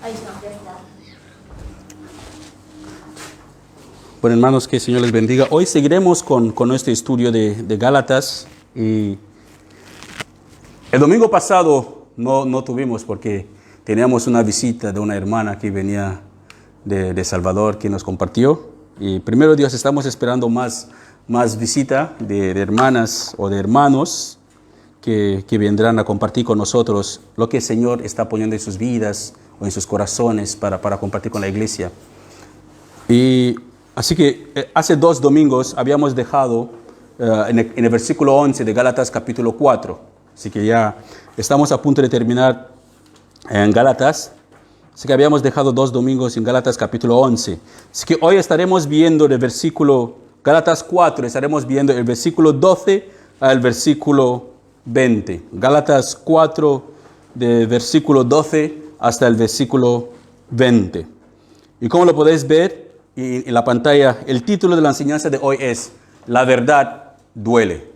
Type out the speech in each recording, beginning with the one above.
Ahí está, ya está. Bueno, hermanos, que el Señor les bendiga. Hoy seguiremos con nuestro estudio de Gálatas. Y el domingo pasado no tuvimos porque teníamos una visita de una hermana que venía de Salvador que nos compartió. Y primero Dios, estamos esperando más visita de hermanas o de hermanos que vendrán a compartir con nosotros lo que el Señor está poniendo en sus vidas o en sus corazones para compartir con la iglesia. Y así que hace 2 domingos habíamos dejado en el versículo 11 de Gálatas capítulo 4. Así que ya estamos a punto de terminar en Gálatas. Así que habíamos dejado 2 domingos en Gálatas capítulo 11. Así que hoy estaremos viendo el versículo Gálatas 4, estaremos viendo el versículo 12 al versículo 20. Gálatas 4, de versículo 12 hasta el versículo 20. Y como lo podéis ver en la pantalla, el título de la enseñanza de hoy es La verdad duele.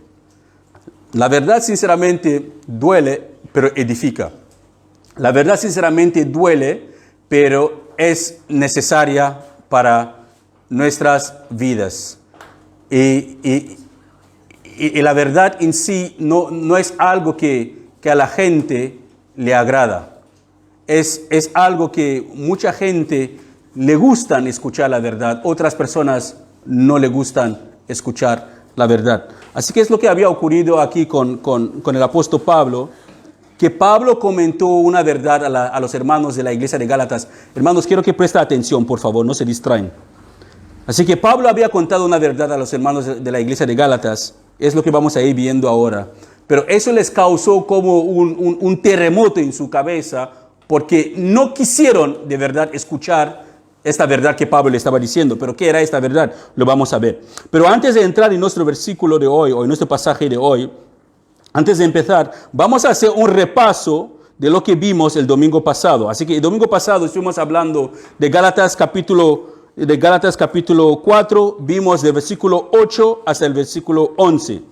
La verdad sinceramente duele, pero edifica. La verdad sinceramente duele, pero es necesaria para nuestras vidas. Y la verdad en sí no es algo que a la gente le agrada. Es algo que mucha gente le gustan escuchar la verdad, otras personas no le gustan escuchar la verdad. Así que es lo que había ocurrido aquí con el apóstol Pablo, que Pablo comentó una verdad a los hermanos de la iglesia de Gálatas. Hermanos, quiero que presten atención, por favor, no se distraen. Así que Pablo había contado una verdad a los hermanos de la iglesia de Gálatas, es lo que vamos a ir viendo ahora. Pero eso les causó como un terremoto en su cabeza, porque no quisieron de verdad escuchar esta verdad que Pablo le estaba diciendo. Pero ¿qué era esta verdad? Lo vamos a ver. Pero antes de entrar en nuestro versículo de hoy, o en nuestro pasaje de hoy, antes de empezar, vamos a hacer un repaso de lo que vimos el domingo pasado. Así que el domingo pasado estuvimos hablando de Gálatas capítulo 4, vimos del versículo 8 hasta el versículo 11.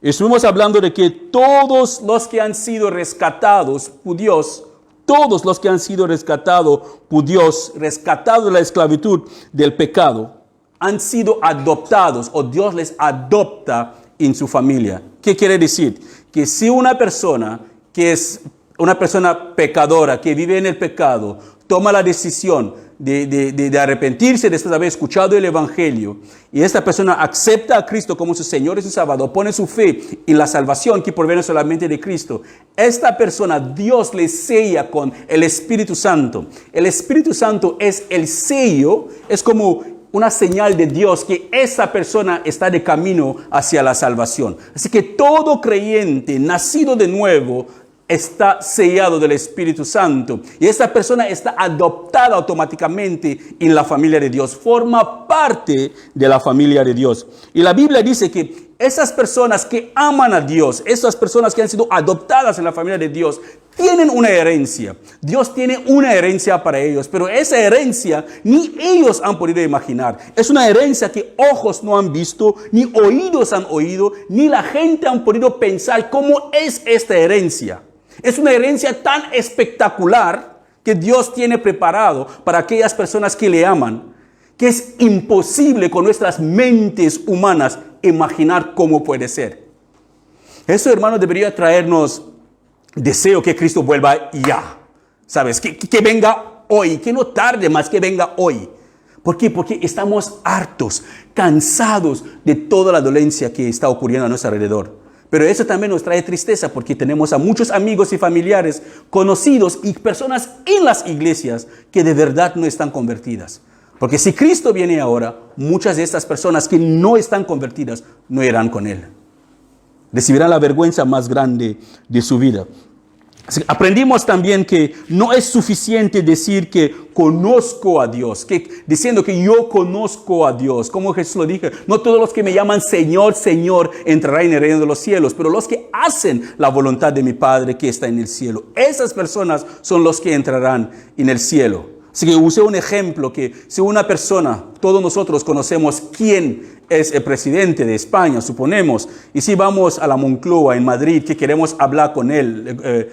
Estuvimos hablando de que todos los que han sido rescatados por Dios, todos los que han sido rescatados por Dios, rescatados de la esclavitud del pecado, han sido adoptados o Dios les adopta en su familia. ¿Qué quiere decir? Que si una persona que es una persona pecadora, que vive en el pecado, toma la decisión de arrepentirse después de haber escuchado el Evangelio, y esta persona acepta a Cristo como su Señor y su Salvador, pone su fe en la salvación que proviene solamente de Cristo, esta persona Dios le sella con el Espíritu Santo. El Espíritu Santo es el sello, es como una señal de Dios que esa persona está de camino hacia la salvación. Así que todo creyente nacido de nuevo está sellado del Espíritu Santo. Y esa persona está adoptada automáticamente en la familia de Dios. Forma parte de la familia de Dios. Y la Biblia dice que esas personas que aman a Dios, esas personas que han sido adoptadas en la familia de Dios, tienen una herencia. Dios tiene una herencia para ellos, pero esa herencia ni ellos han podido imaginar. Es una herencia que ojos no han visto, ni oídos han oído, ni la gente han podido pensar cómo es esta herencia. Es una herencia tan espectacular que Dios tiene preparado para aquellas personas que le aman, que es imposible con nuestras mentes humanas imaginar cómo puede ser. Eso, hermano, debería traernos deseo que Cristo vuelva ya. ¿Sabes? Que venga hoy, que no tarde más, que venga hoy. ¿Por qué? Porque estamos hartos, cansados de toda la dolencia que está ocurriendo a nuestro alrededor. Pero eso también nos trae tristeza porque tenemos a muchos amigos y familiares, conocidos y personas en las iglesias que de verdad no están convertidas. Porque si Cristo viene ahora, muchas de estas personas que no están convertidas no irán con Él. Recibirán la vergüenza más grande de su vida. Aprendimos también que no es suficiente decir que conozco a Dios, diciendo que yo conozco a Dios. Como Jesús lo dijo, no todos los que me llaman Señor, Señor entrarán en el reino de los cielos, pero los que hacen la voluntad de mi Padre que está en el cielo. Esas personas son los que entrarán en el cielo. Así que usé un ejemplo que si una persona todos nosotros conocemos quién es el presidente de España, suponemos. Y si vamos a la Moncloa en Madrid, que queremos hablar con él,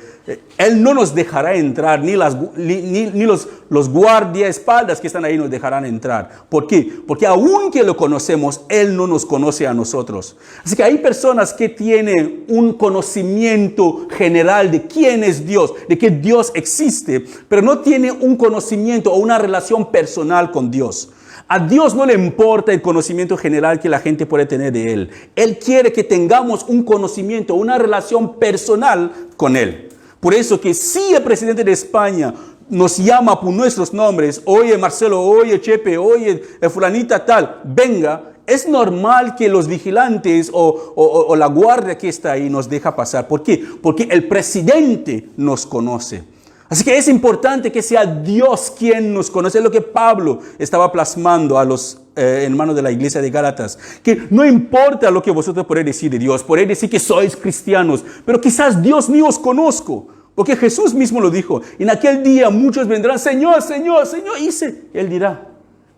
él no nos dejará entrar, ni los guardaespaldas que están ahí nos dejarán entrar. ¿Por qué? Porque aunque lo conocemos, él no nos conoce a nosotros. Así que hay personas que tienen un conocimiento general de quién es Dios, de que Dios existe, pero no tienen un conocimiento o una relación personal con Dios. A Dios no le importa el conocimiento general que la gente puede tener de Él. Él quiere que tengamos un conocimiento, una relación personal con Él. Por eso que si el presidente de España nos llama por nuestros nombres, oye Marcelo, oye Chepe, oye fulanita tal, venga, es normal que los vigilantes o la guardia que está ahí nos deja pasar. ¿Por qué? Porque el presidente nos conoce. Así que es importante que sea Dios quien nos conoce. Es lo que Pablo estaba plasmando a los hermanos de la iglesia de Gálatas. Que no importa lo que vosotros podéis decir de Dios, podéis decir que sois cristianos, pero quizás Dios ni os conozco. Porque Jesús mismo lo dijo. En aquel día muchos vendrán, Señor, Señor, Señor. Y Él dirá,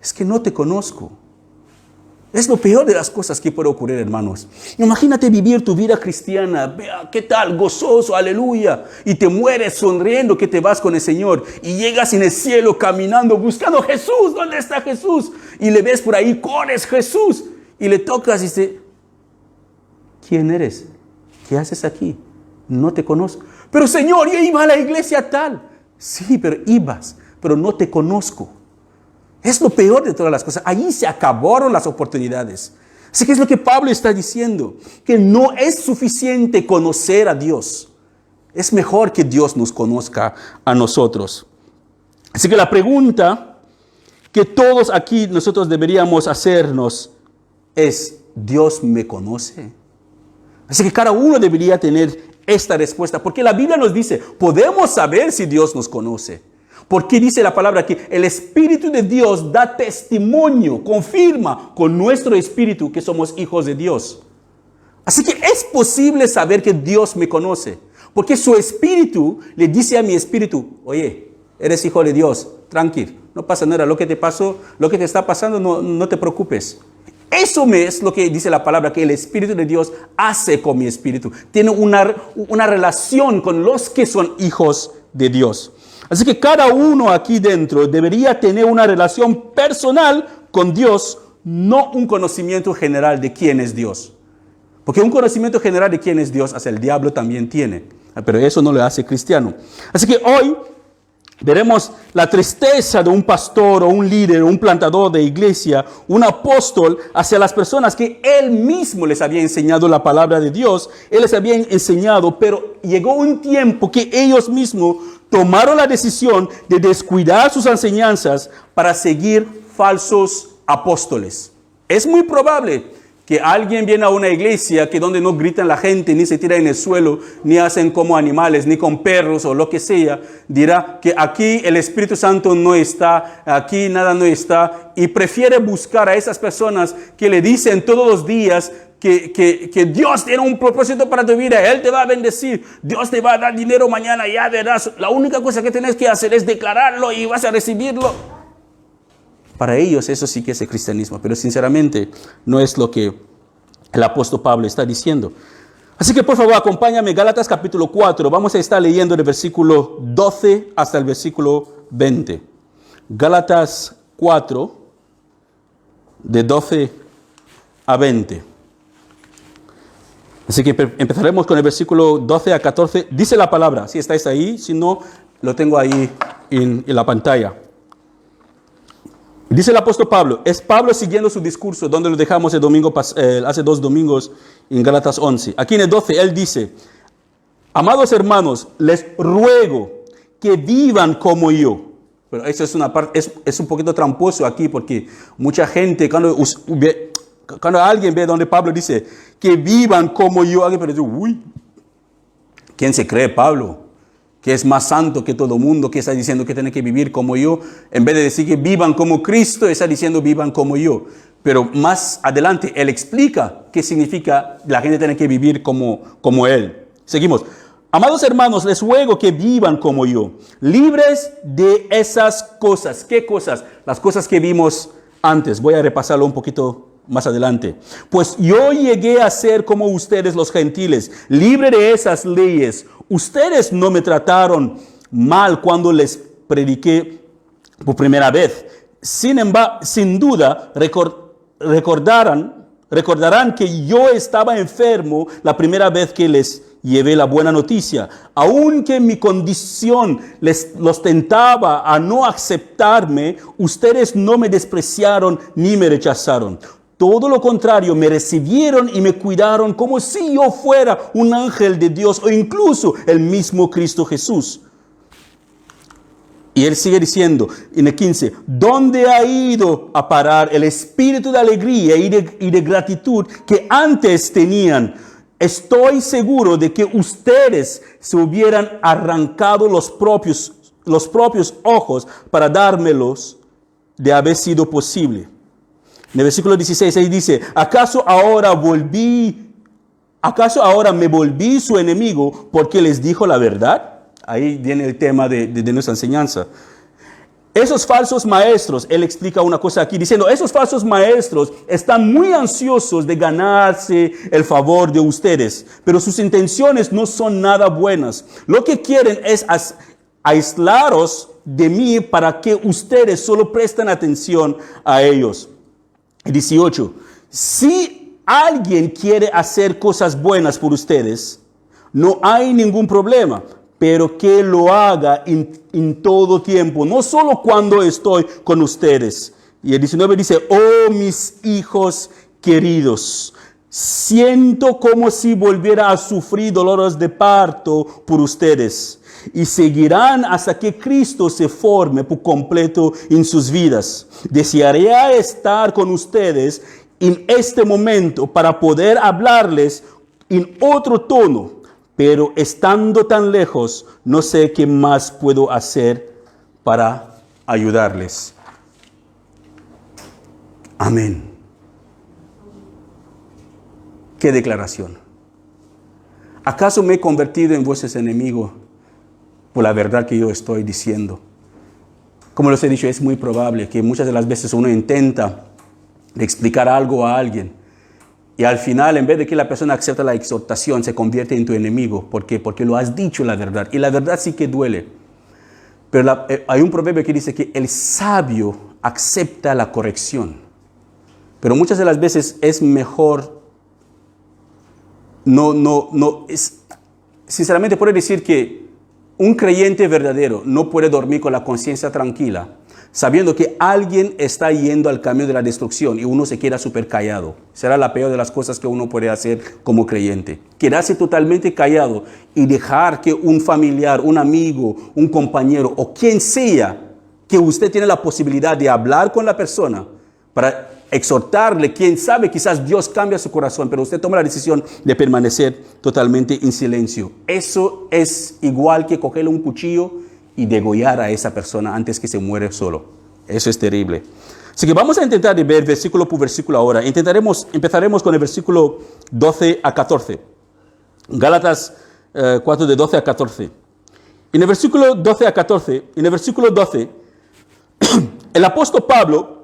es que no te conozco. Es lo peor de las cosas que puede ocurrir, hermanos. Imagínate vivir tu vida cristiana, vea, ¿qué tal? Gozoso, aleluya. Y te mueres sonriendo que te vas con el Señor. Y llegas en el cielo caminando, buscando Jesús. ¿Dónde está Jesús? Y le ves por ahí, corres Jesús. Y le tocas y dice, ¿quién eres? ¿Qué haces aquí? No te conozco. Pero Señor, yo iba a la iglesia tal. Sí, pero ibas, pero no te conozco. Es lo peor de todas las cosas. Allí se acabaron las oportunidades. Así que es lo que Pablo está diciendo, que no es suficiente conocer a Dios. Es mejor que Dios nos conozca a nosotros. Así que la pregunta que todos aquí nosotros deberíamos hacernos es, ¿Dios me conoce? Así que cada uno debería tener esta respuesta, porque la Biblia nos dice, podemos saber si Dios nos conoce. Porque dice la palabra que el Espíritu de Dios da testimonio, confirma con nuestro espíritu que somos hijos de Dios. Así que es posible saber que Dios me conoce. Porque su espíritu le dice a mi espíritu, oye, eres hijo de Dios, tranquilo, no pasa nada, lo que te pasó, lo que te está pasando, no te preocupes. Eso es lo que dice la palabra, que el Espíritu de Dios hace con mi espíritu. Tiene una relación con los que son hijos de Dios. Así que cada uno aquí dentro debería tener una relación personal con Dios, no un conocimiento general de quién es Dios. Porque un conocimiento general de quién es Dios, hasta el diablo también tiene. Pero eso no le hace cristiano. Así que hoy veremos la tristeza de un pastor o un líder o un plantador de iglesia, un apóstol, hacia las personas que él mismo les había enseñado la palabra de Dios. Él les había enseñado, pero llegó un tiempo que ellos mismos tomaron la decisión de descuidar sus enseñanzas para seguir falsos apóstoles. Es muy probable que alguien viene a una iglesia que donde no gritan la gente, ni se tira en el suelo, ni hacen como animales, ni con perros o lo que sea, dirá que aquí el Espíritu Santo no está, aquí nada no está, y prefiere buscar a esas personas que le dicen todos los días que Dios tiene un propósito para tu vida, Él te va a bendecir, Dios te va a dar dinero mañana, ya verás, la única cosa que tienes que hacer es declararlo y vas a recibirlo. Para ellos eso sí que es el cristianismo, pero sinceramente no es lo que el apóstol Pablo está diciendo. Así que por favor acompáñame, Gálatas capítulo 4, vamos a estar leyendo del versículo 12 hasta el versículo 20. Gálatas 4, de 12 a 20. Así que empezaremos con el versículo 12 a 14. Dice la palabra, si estáis ahí, si no, lo tengo ahí en la pantalla. Dice el apóstol Pablo, es Pablo siguiendo su discurso, donde lo dejamos el domingo, hace 2 domingos, en Gálatas 11. Aquí en el 12, él dice, amados hermanos, les ruego que vivan como yo. Pero eso es una parte, es un poquito tramposo aquí, porque mucha gente, cuando alguien ve donde Pablo dice que vivan como yo, alguien puede decir, uy, ¿quién se cree Pablo? Que es más santo que todo mundo, que está diciendo que tiene que vivir como yo. En vez de decir que vivan como Cristo, está diciendo vivan como yo. Pero más adelante, él explica qué significa la gente tiene que vivir como él. Seguimos. Amados hermanos, les ruego que vivan como yo, libres de esas cosas. ¿Qué cosas? Las cosas que vimos antes. Voy a repasarlo un poquito más adelante. Pues yo llegué a ser como ustedes los gentiles, libre de esas leyes. Ustedes no me trataron mal cuando les prediqué por primera vez. Sin embargo, sin duda, recordarán que yo estaba enfermo la primera vez que les llevé la buena noticia. Aunque mi condición los tentaba a no aceptarme, ustedes no me despreciaron ni me rechazaron. Todo lo contrario, me recibieron y me cuidaron como si yo fuera un ángel de Dios o incluso el mismo Cristo Jesús. Y él sigue diciendo en el 15, ¿dónde ha ido a parar el espíritu de alegría y de gratitud que antes tenían? Estoy seguro de que ustedes se hubieran arrancado los propios ojos para dármelos de haber sido posible. En el versículo 16 ahí dice, ¿acaso ahora me volví su enemigo porque les dijo la verdad? Ahí viene el tema de nuestra enseñanza. Esos falsos maestros, él explica una cosa aquí diciendo, esos falsos maestros están muy ansiosos de ganarse el favor de ustedes, pero sus intenciones no son nada buenas. Lo que quieren es aislaros de mí para que ustedes solo presten atención a ellos. 18. Si alguien quiere hacer cosas buenas por ustedes, no hay ningún problema, pero que lo haga en todo tiempo, no solo cuando estoy con ustedes. Y el 19 dice, oh mis hijos queridos, siento como si volviera a sufrir dolores de parto por ustedes. Y seguirán hasta que Cristo se forme por completo en sus vidas. Desearía estar con ustedes en este momento para poder hablarles en otro tono, pero estando tan lejos, no sé qué más puedo hacer para ayudarles. Amén. ¿Qué declaración? ¿Acaso me he convertido en vuestros enemigos por la verdad que yo estoy diciendo? Como les he dicho, es muy probable que muchas de las veces uno intenta explicar algo a alguien y al final, en vez de que la persona acepte la exhortación, se convierte en tu enemigo. ¿Por qué? Porque lo has dicho la verdad. Y la verdad sí que duele. Pero hay un proverbio que dice que el sabio acepta la corrección. Pero muchas de las veces es mejor sinceramente puedo decir que un creyente verdadero no puede dormir con la conciencia tranquila, sabiendo que alguien está yendo al camino de la destrucción y uno se queda súper callado. Será la peor de las cosas que uno puede hacer como creyente. Quedarse totalmente callado y dejar que un familiar, un amigo, un compañero o quien sea, que usted tiene la posibilidad de hablar con la persona para exhortarle, quién sabe, quizás Dios cambia su corazón, pero usted toma la decisión de permanecer totalmente en silencio. Eso es igual que cogerle un cuchillo y degollar a esa persona antes que se muere solo. Eso es terrible. Así que vamos a intentar ver versículo por versículo ahora. Empezaremos con el versículo 12 a 14. Gálatas 4 de 12 a 14. En el versículo 12 a 14, el apóstol Pablo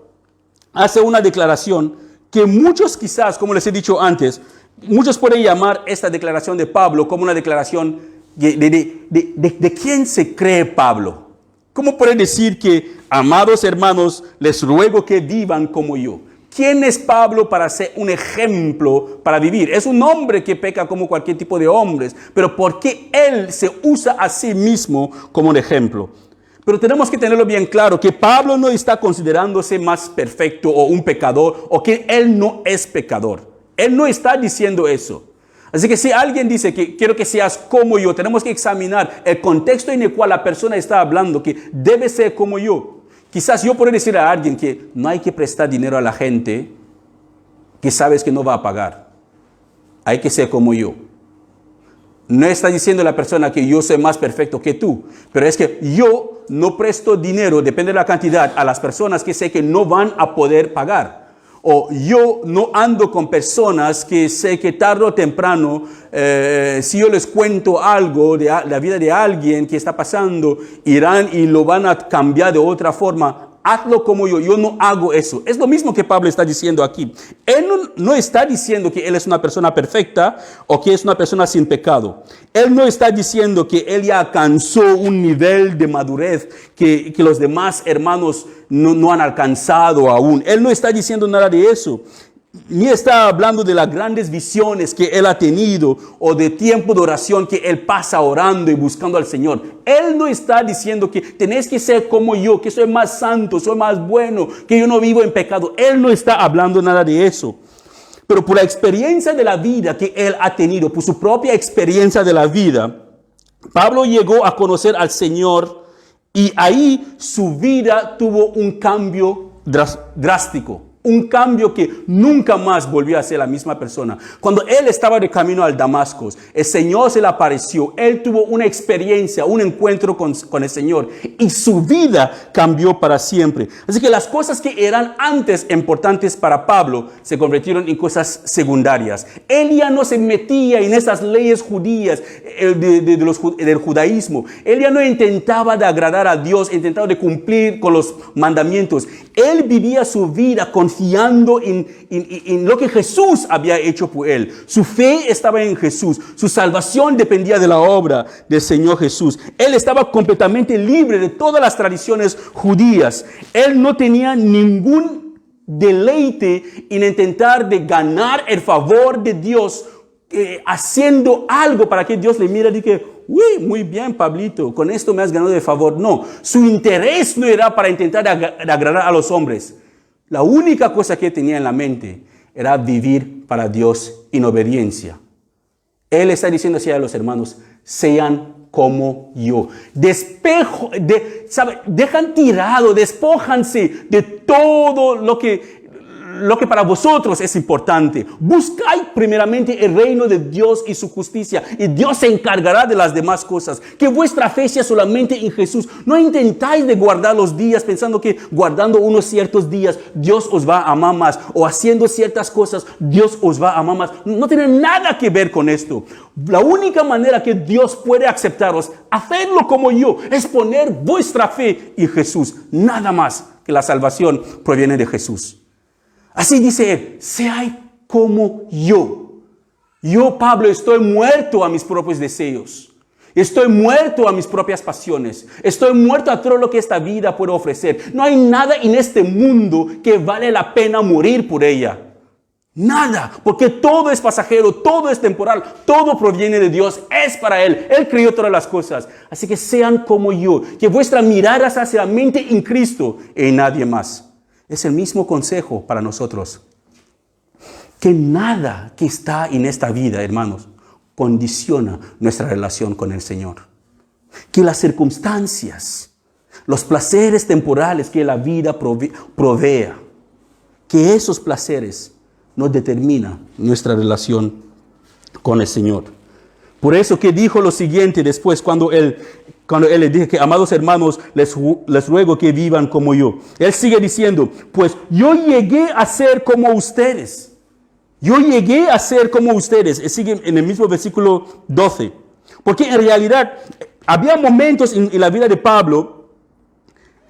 hace una declaración que muchos quizás, como les he dicho antes, muchos pueden llamar esta declaración de Pablo como una declaración de quién se cree Pablo. ¿Cómo pueden decir que, amados hermanos, les ruego que vivan como yo? ¿Quién es Pablo para ser un ejemplo para vivir? Es un hombre que peca como cualquier tipo de hombres, pero ¿por qué él se usa a sí mismo como un ejemplo? Pero tenemos que tenerlo bien claro, que Pablo no está considerándose más perfecto o un pecador, o que él no es pecador. Él no está diciendo eso. Así que si alguien dice que quiero que seas como yo, tenemos que examinar el contexto en el cual la persona está hablando, que debe ser como yo. Quizás yo puedo decir a alguien que no hay que prestar dinero a la gente que sabes que no va a pagar. Hay que ser como yo. No está diciendo la persona que yo soy más perfecto que tú, pero es que yo no presto dinero, depende de la cantidad, a las personas que sé que no van a poder pagar. O yo no ando con personas que sé que tarde o temprano, si yo les cuento algo de la vida de alguien que está pasando, irán y lo van a cambiar de otra forma hazlo como yo no hago eso. Es lo mismo que Pablo está diciendo aquí. Él no está diciendo que él es una persona perfecta o que es una persona sin pecado. Él no está diciendo que él ya alcanzó un nivel de madurez que los demás hermanos no han alcanzado aún. Él no está diciendo nada de eso. Ni está hablando de las grandes visiones que él ha tenido o de tiempo de oración que él pasa orando y buscando al Señor. Él no está diciendo que tenéis que ser como yo, que soy más santo, soy más bueno, que yo no vivo en pecado. Él no está hablando nada de eso. Pero por la experiencia de la vida que él ha tenido, por su propia experiencia de la vida, Pablo llegó a conocer al Señor y ahí su vida tuvo un cambio drástico. Un cambio que nunca más volvió a ser la misma persona. Cuando él estaba de camino al Damasco, el Señor se le apareció. Él tuvo una experiencia, un encuentro con el Señor. Y su vida cambió para siempre. Así que las cosas que eran antes importantes para Pablo se convirtieron en cosas secundarias. Él ya no se metía en esas leyes judías del judaísmo. Él ya no intentaba de agradar a Dios, intentaba de cumplir con los mandamientos. Él vivía su vida confiando en lo que Jesús había hecho por él. Su fe estaba en Jesús. Su salvación dependía de la obra del Señor Jesús. Él estaba completamente libre de todas las tradiciones judías. Él no tenía ningún deleite en intentar de ganar el favor de Dios haciendo algo para que Dios le mire y diga, uy, muy bien, Pablito, con esto me has ganado de favor. No, su interés no era para intentar agradar a los hombres. La única cosa que tenía en la mente era vivir para Dios en obediencia. Él está diciendo así a los hermanos, sean como yo. Dejan tirado, despójanse de todo lo que para vosotros es importante. Buscad primeramente el reino de Dios y su justicia, y Dios se encargará de las demás cosas. Que vuestra fe sea solamente en Jesús. No intentáis de guardar los días pensando que guardando unos ciertos días Dios os va a amar más, o haciendo ciertas cosas Dios os va a amar más. No tiene nada que ver con esto. La única manera que Dios puede aceptaros, hacerlo como yo, es poner vuestra fe en Jesús. Nada más, que la salvación proviene de Jesús. Así dice él, seáis como yo. Yo, Pablo, estoy muerto a mis propios deseos. Estoy muerto a mis propias pasiones. Estoy muerto a todo lo que esta vida puede ofrecer. No hay nada en este mundo que vale la pena morir por ella. Nada, porque todo es pasajero, todo es temporal, todo proviene de Dios, es para Él. Él creó todas las cosas. Así que sean como yo, que vuestra mirada sea solamente en Cristo y en nadie más. Es el mismo consejo para nosotros. Que nada que está en esta vida, hermanos, condiciona nuestra relación con el Señor. Que las circunstancias, los placeres temporales que la vida provea, que esos placeres no determinan nuestra relación con el Señor. Por eso que dijo lo siguiente después cuando él le dijo que, amados hermanos, les ruego que vivan como yo. Él sigue diciendo, pues yo llegué a ser como ustedes. Yo llegué a ser como ustedes. Él sigue en el mismo versículo 12. Porque en realidad había momentos en la vida de Pablo,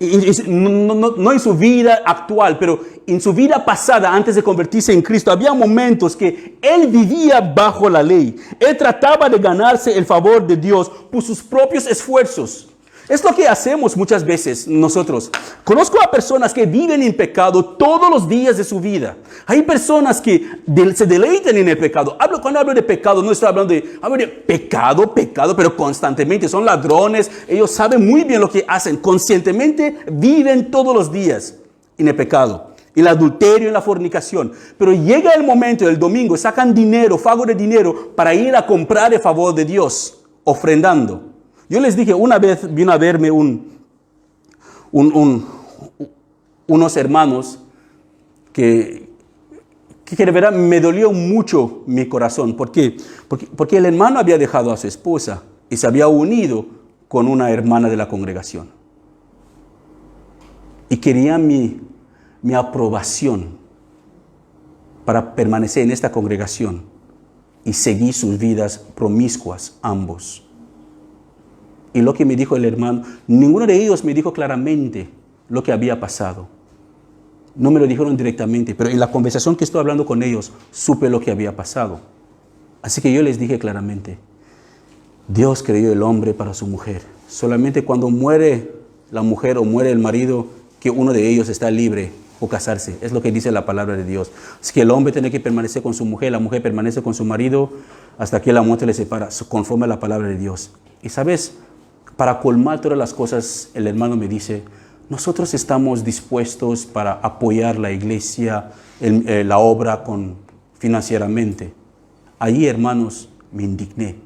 no en su vida actual, pero en su vida pasada, antes de convertirse en Cristo, había momentos que él vivía bajo la ley. Él trataba de ganarse el favor de Dios por sus propios esfuerzos. Es lo que hacemos muchas veces nosotros. Conozco a personas que viven en pecado todos los días de su vida. Hay personas que se deleitan en el pecado. Cuando hablo de pecado, no estoy hablando de pecado, pero constantemente. Son ladrones. Ellos saben muy bien lo que hacen. Conscientemente viven todos los días en el pecado, en el adulterio, en la fornicación. Pero llega el momento, el domingo, sacan dinero, pago de dinero para ir a comprar el favor de Dios, ofrendando. Yo les dije, una vez vino a verme unos hermanos que de verdad me dolió mucho mi corazón. ¿Por qué? Porque el hermano había dejado a su esposa y se había unido con una hermana de la congregación. Y querían mi aprobación para permanecer en esta congregación y seguir sus vidas promiscuas ambos. Y lo que me dijo el hermano, ninguno de ellos me dijo claramente lo que había pasado. No me lo dijeron directamente, pero en la conversación que estoy hablando con ellos, supe lo que había pasado. Así que yo les dije claramente, Dios creó el hombre para su mujer. Solamente cuando muere la mujer o muere el marido, que uno de ellos está libre o casarse. Es lo que dice la palabra de Dios. Así que el hombre tiene que permanecer con su mujer, la mujer permanece con su marido, hasta que la muerte les separa, conforme a la palabra de Dios. Y sabes, para colmar todas las cosas, el hermano me dice, nosotros estamos dispuestos para apoyar la iglesia, la obra financieramente. Ahí, hermanos, me indigné.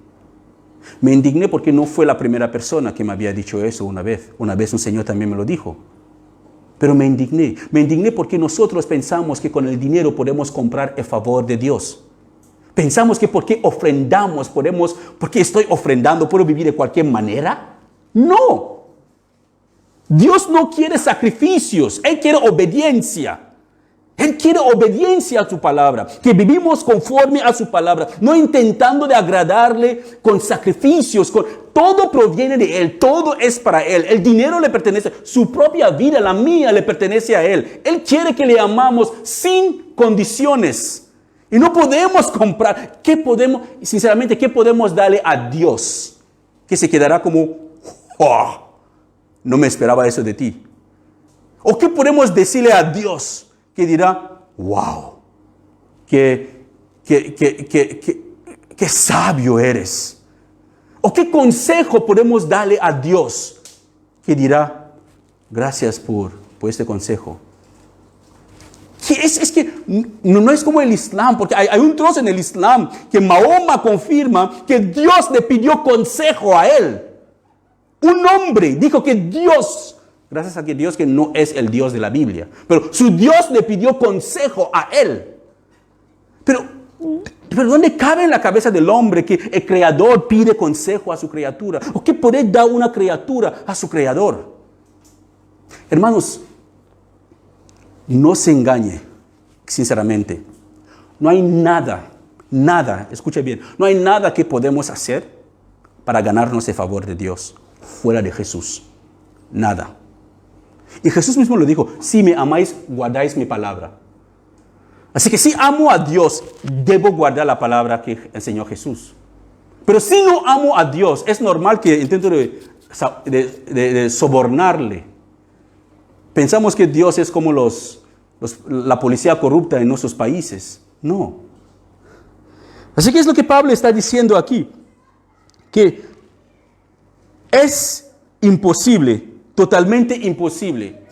Me indigné porque no fue la primera persona que me había dicho eso una vez. Una vez un señor también me lo dijo. Pero me indigné. Me indigné porque nosotros pensamos que con el dinero podemos comprar el favor de Dios. Pensamos que porque ofrendamos, porque estoy ofrendando, puedo vivir de cualquier manera. No. Dios no quiere sacrificios. Él quiere obediencia. Él quiere obediencia a su palabra, que vivimos conforme a su palabra, no intentando de agradarle con sacrificios. Todo proviene de Él, todo es para Él. El dinero le pertenece, su propia vida, la mía, le pertenece a Él. Él quiere que le amamos sin condiciones. Y no podemos comprar. Sinceramente, qué podemos darle a Dios? Que se quedará como, oh, no me esperaba eso de ti. ¿O qué podemos decirle a Dios? Que dirá, wow, qué sabio eres. ¿O qué consejo podemos darle a Dios? Que dirá, gracias por este consejo. Es que no es como el Islam, porque hay un trozo en el Islam que Mahoma confirma que Dios le pidió consejo a él. Un hombre dijo que Dios, gracias a que Dios que no es el Dios de la Biblia, pero su Dios le pidió consejo a él. Pero ¿dónde cabe en la cabeza del hombre que el creador pide consejo a su criatura? ¿O qué puede dar una criatura a su creador? Hermanos, no se engañe, sinceramente. No hay nada, escuche bien, no hay nada que podemos hacer para ganarnos el favor de Dios fuera de Jesús. Nada. Y Jesús mismo lo dijo, si me amáis, guardáis mi palabra. Así que si amo a Dios, debo guardar la palabra que enseñó Jesús. Pero si no amo a Dios, es normal que intento de sobornarle. Pensamos que Dios es como la policía corrupta en nuestros países. No. Así que es lo que Pablo está diciendo aquí. Que es imposible, totalmente imposible,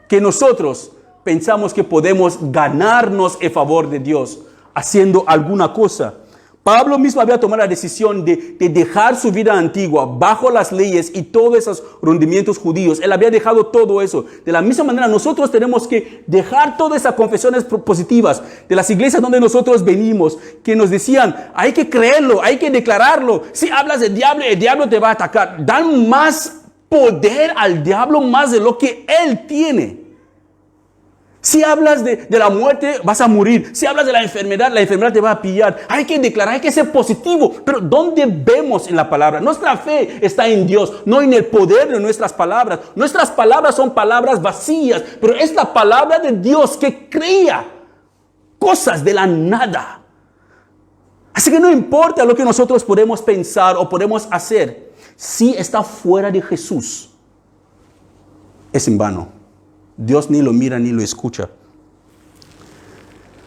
que nosotros pensamos que podemos ganarnos el favor de Dios haciendo alguna cosa. Pablo mismo había tomado la decisión de dejar su vida antigua bajo las leyes y todos esos rendimientos judíos. Él había dejado todo eso. De la misma manera, nosotros tenemos que dejar todas esas confesiones positivas de las iglesias donde nosotros venimos, que nos decían, hay que creerlo, hay que declararlo. Si hablas del diablo, el diablo te va a atacar. Dan más poder al diablo más de lo que él tiene. Si hablas de la muerte, vas a morir. Si hablas de la enfermedad te va a pillar. Hay que declarar, hay que ser positivo. Pero ¿dónde vemos en la palabra? Nuestra fe está en Dios, no en el poder de nuestras palabras. Nuestras palabras son palabras vacías, pero es la palabra de Dios que crea cosas de la nada. Así que no importa lo que nosotros podemos pensar o podemos hacer, si está fuera de Jesús, es en vano. Dios ni lo mira ni lo escucha.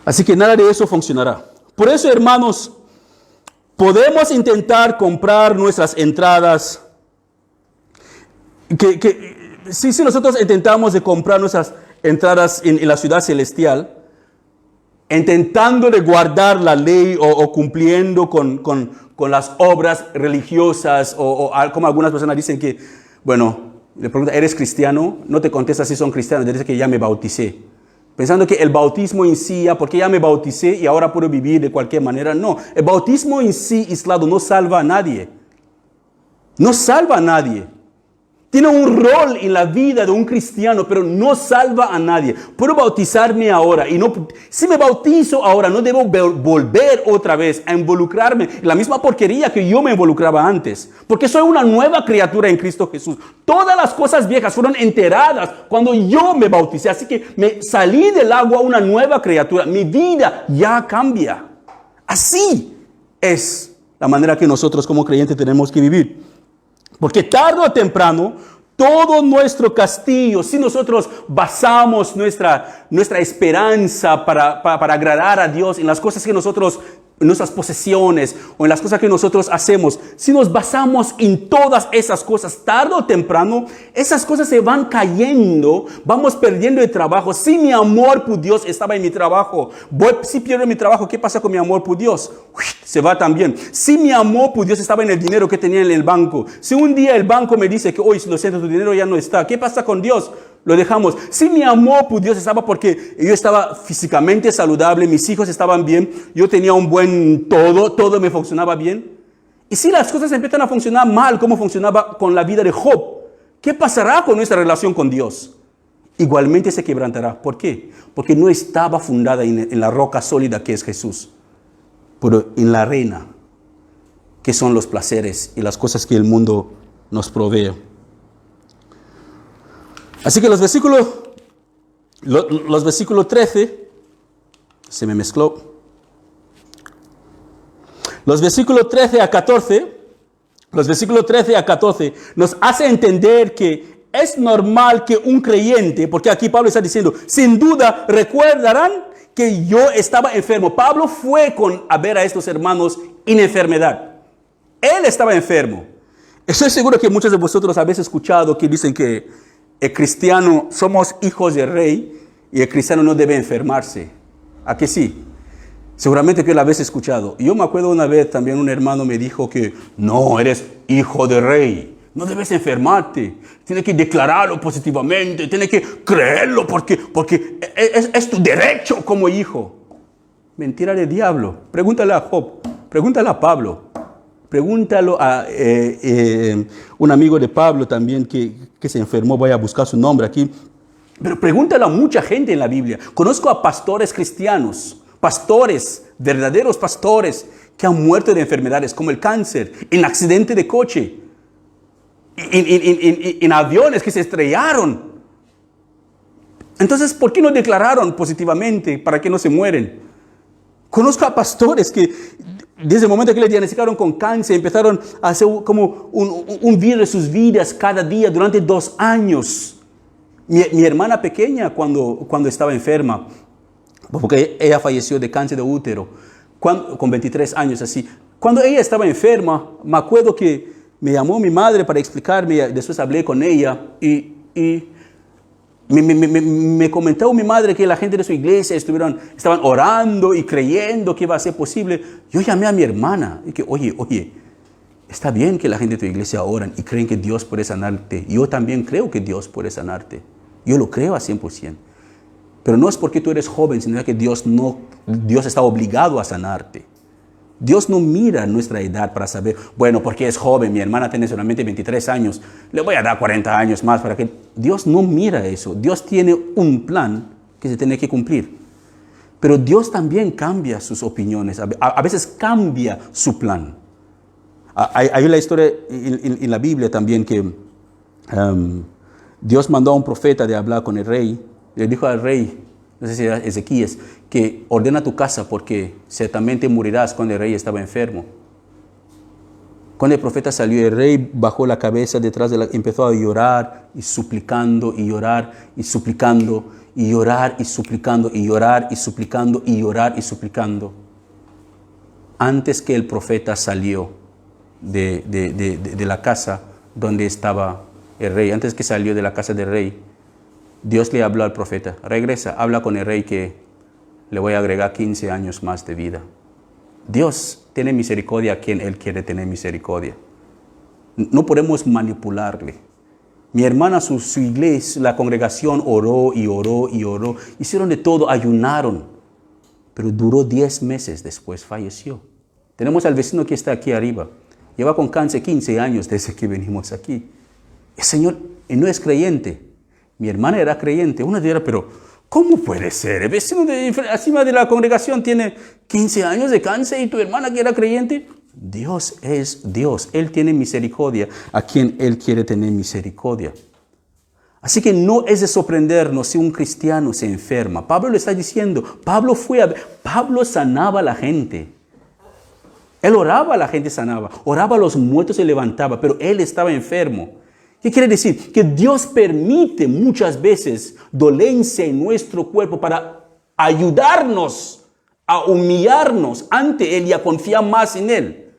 Así que nada de eso funcionará. Por eso, hermanos, podemos intentar comprar nuestras entradas. Si nosotros intentamos de comprar nuestras entradas en la ciudad celestial, intentando de guardar la ley o cumpliendo con las obras religiosas, o como algunas personas dicen que, bueno, le pregunta, ¿eres cristiano? No te contesta si son cristianos, te dice que ya me bauticé. Pensando que el bautismo en sí, porque ya me bauticé y ahora puedo vivir de cualquier manera. No, el bautismo en sí, aislado, no salva a nadie. No salva a nadie. Tiene un rol en la vida de un cristiano, pero no salva a nadie. Puedo bautizarme ahora y no, si me bautizo ahora, no debo volver otra vez a involucrarme en la misma porquería que yo me involucraba antes. Porque soy una nueva criatura en Cristo Jesús. Todas las cosas viejas fueron enterradas cuando yo me bauticé. Así que me salí del agua una nueva criatura. Mi vida ya cambia. Así es la manera que nosotros como creyentes tenemos que vivir. Porque tarde o temprano, todo nuestro castillo, si nosotros basamos nuestra esperanza para agradar a Dios en las cosas que nosotros, en nuestras posesiones o en las cosas que nosotros hacemos, si nos basamos en todas esas cosas, tarde o temprano, esas cosas se van cayendo, vamos perdiendo el trabajo. Si mi amor por Dios estaba en mi trabajo, si pierdo mi trabajo, ¿qué pasa con mi amor por Dios? Se va también. Si mi amor por Dios estaba en el dinero que tenía en el banco, si un día el banco me dice que hoy, lo siento, tu dinero ya no está, ¿qué pasa con Dios? Lo dejamos. Si mi amor por Dios estaba porque yo estaba físicamente saludable, mis hijos estaban bien, yo tenía un buen todo me funcionaba bien. Y si las cosas empiezan a funcionar mal, como funcionaba con la vida de Job, ¿qué pasará con nuestra relación con Dios? Igualmente se quebrantará. ¿Por qué? Porque no estaba fundada en la roca sólida que es Jesús, pero en la arena, que son los placeres y las cosas que el mundo nos provee. Así que los versículos 13, se me mezcló. Los versículos 13 a 14 nos hace entender que es normal que un creyente, porque aquí Pablo está diciendo, sin duda recordarán que yo estaba enfermo. Pablo fue a ver a estos hermanos en enfermedad. Él estaba enfermo. Estoy seguro que muchos de vosotros habéis escuchado que dicen que el cristiano, somos hijos del rey y el cristiano no debe enfermarse. ¿A que sí? Seguramente que lo habéis escuchado. Y yo me acuerdo una vez también un hermano me dijo que no, eres hijo del rey. No debes enfermarte. Tienes que declararlo positivamente. Tienes que creerlo porque es tu derecho como hijo. Mentira del diablo. Pregúntale a Job. Pregúntale a Pablo. Pregúntalo a un amigo de Pablo también que se enfermó. Voy a buscar su nombre aquí. Pero pregúntalo a mucha gente en la Biblia. Conozco a pastores cristianos, pastores, verdaderos pastores, que han muerto de enfermedades como el cáncer, en accidente de coche, en aviones que se estrellaron. Entonces, ¿por qué no declararon positivamente para que no se mueren? Conozco a pastores que desde el momento que le diagnosticaron con cáncer, empezaron a hacer como un video de sus vidas cada día durante 2 años. Mi hermana pequeña, cuando estaba enferma, porque ella falleció de cáncer de útero, con 23 años así. Cuando ella estaba enferma, me acuerdo que me llamó mi madre para explicarme, después hablé con ella y me comentó mi madre que la gente de su iglesia estaban orando y creyendo que iba a ser posible. Yo llamé a mi hermana y que, oye, está bien que la gente de tu iglesia oran y creen que Dios puede sanarte. Yo también creo que Dios puede sanarte. Yo lo creo a 100%. Pero no es porque tú eres joven, sino que Dios está obligado a sanarte. Dios no mira nuestra edad para saber, bueno, porque es joven, mi hermana tiene solamente 23 años, le voy a dar 40 años más para que... Dios no mira eso. Dios tiene un plan que se tiene que cumplir. Pero Dios también cambia sus opiniones, a veces cambia su plan. Hay una historia en la Biblia también que Dios mandó a un profeta de hablar con el rey. Le dijo al rey, no sé si era Ezequías, que ordena tu casa porque ciertamente morirás cuando el rey estaba enfermo. Cuando el profeta salió, el rey bajó la cabeza empezó a llorar y suplicando y llorar y suplicando y llorar y suplicando y llorar y suplicando y llorar y suplicando. Antes que el profeta salió de la casa donde estaba el rey, antes que salió de la casa del rey, Dios le habló al profeta, regresa, habla con el rey que le voy a agregar 15 años más de vida. Dios tiene misericordia a quien Él quiere tener misericordia. No podemos manipularle. Mi hermana, su iglesia, la congregación oró y oró y oró. Hicieron de todo, ayunaron. Pero duró 10 meses después, falleció. Tenemos al vecino que está aquí arriba. Lleva con cáncer 15 años desde que venimos aquí. el Señor no es creyente. Mi hermana era creyente. Uno dirá, pero ¿cómo puede ser? El vecino encima de la congregación tiene 15 años de cáncer y tu hermana que era creyente. Dios es Dios. Él tiene misericordia a quien Él quiere tener misericordia. Así que no es de sorprendernos si un cristiano se enferma. Pablo le está diciendo, Pablo sanaba a la gente. Él oraba, la gente sanaba. Oraba a los muertos y levantaba, pero él estaba enfermo. ¿Qué quiere decir? Que Dios permite muchas veces dolencia en nuestro cuerpo para ayudarnos a humillarnos ante Él y a confiar más en Él.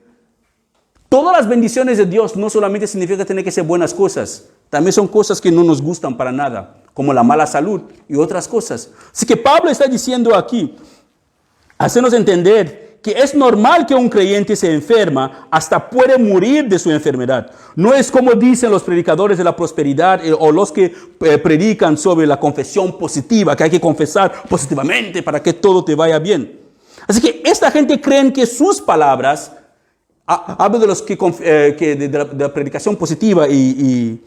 Todas las bendiciones de Dios no solamente significa tener que ser buenas cosas, también son cosas que no nos gustan para nada, como la mala salud y otras cosas. Así que Pablo está diciendo aquí, hacernos entender que es normal que un creyente se enferma, hasta puede morir de su enfermedad. No es como dicen los predicadores de la prosperidad o los que predican sobre la confesión positiva, que hay que confesar positivamente para que todo te vaya bien. Así que esta gente cree que sus palabras, hablo de los de la predicación positiva y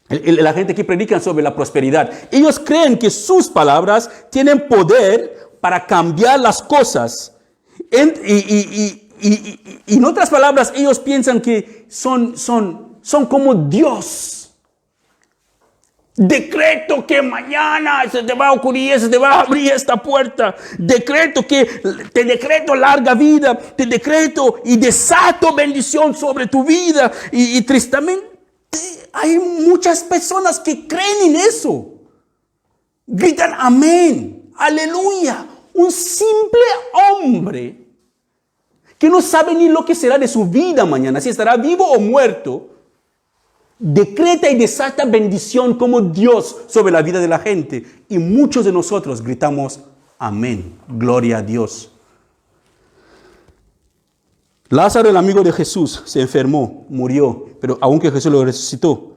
la gente que predican sobre la prosperidad, ellos creen que sus palabras tienen poder para cambiar las cosas. En otras palabras, ellos piensan que son como Dios. Decreto que mañana se te va a ocurrir, se te va a abrir esta puerta. Te decreto larga vida, te decreto y desato bendición sobre tu vida. Y tristemente hay muchas personas que creen en eso. Gritan amén, aleluya. Un simple hombre que no sabe ni lo que será de su vida mañana, si estará vivo o muerto, decreta y desata bendición como Dios sobre la vida de la gente. Y muchos de nosotros gritamos amén, gloria a Dios. Lázaro, el amigo de Jesús, se enfermó, murió, pero aunque Jesús lo resucitó.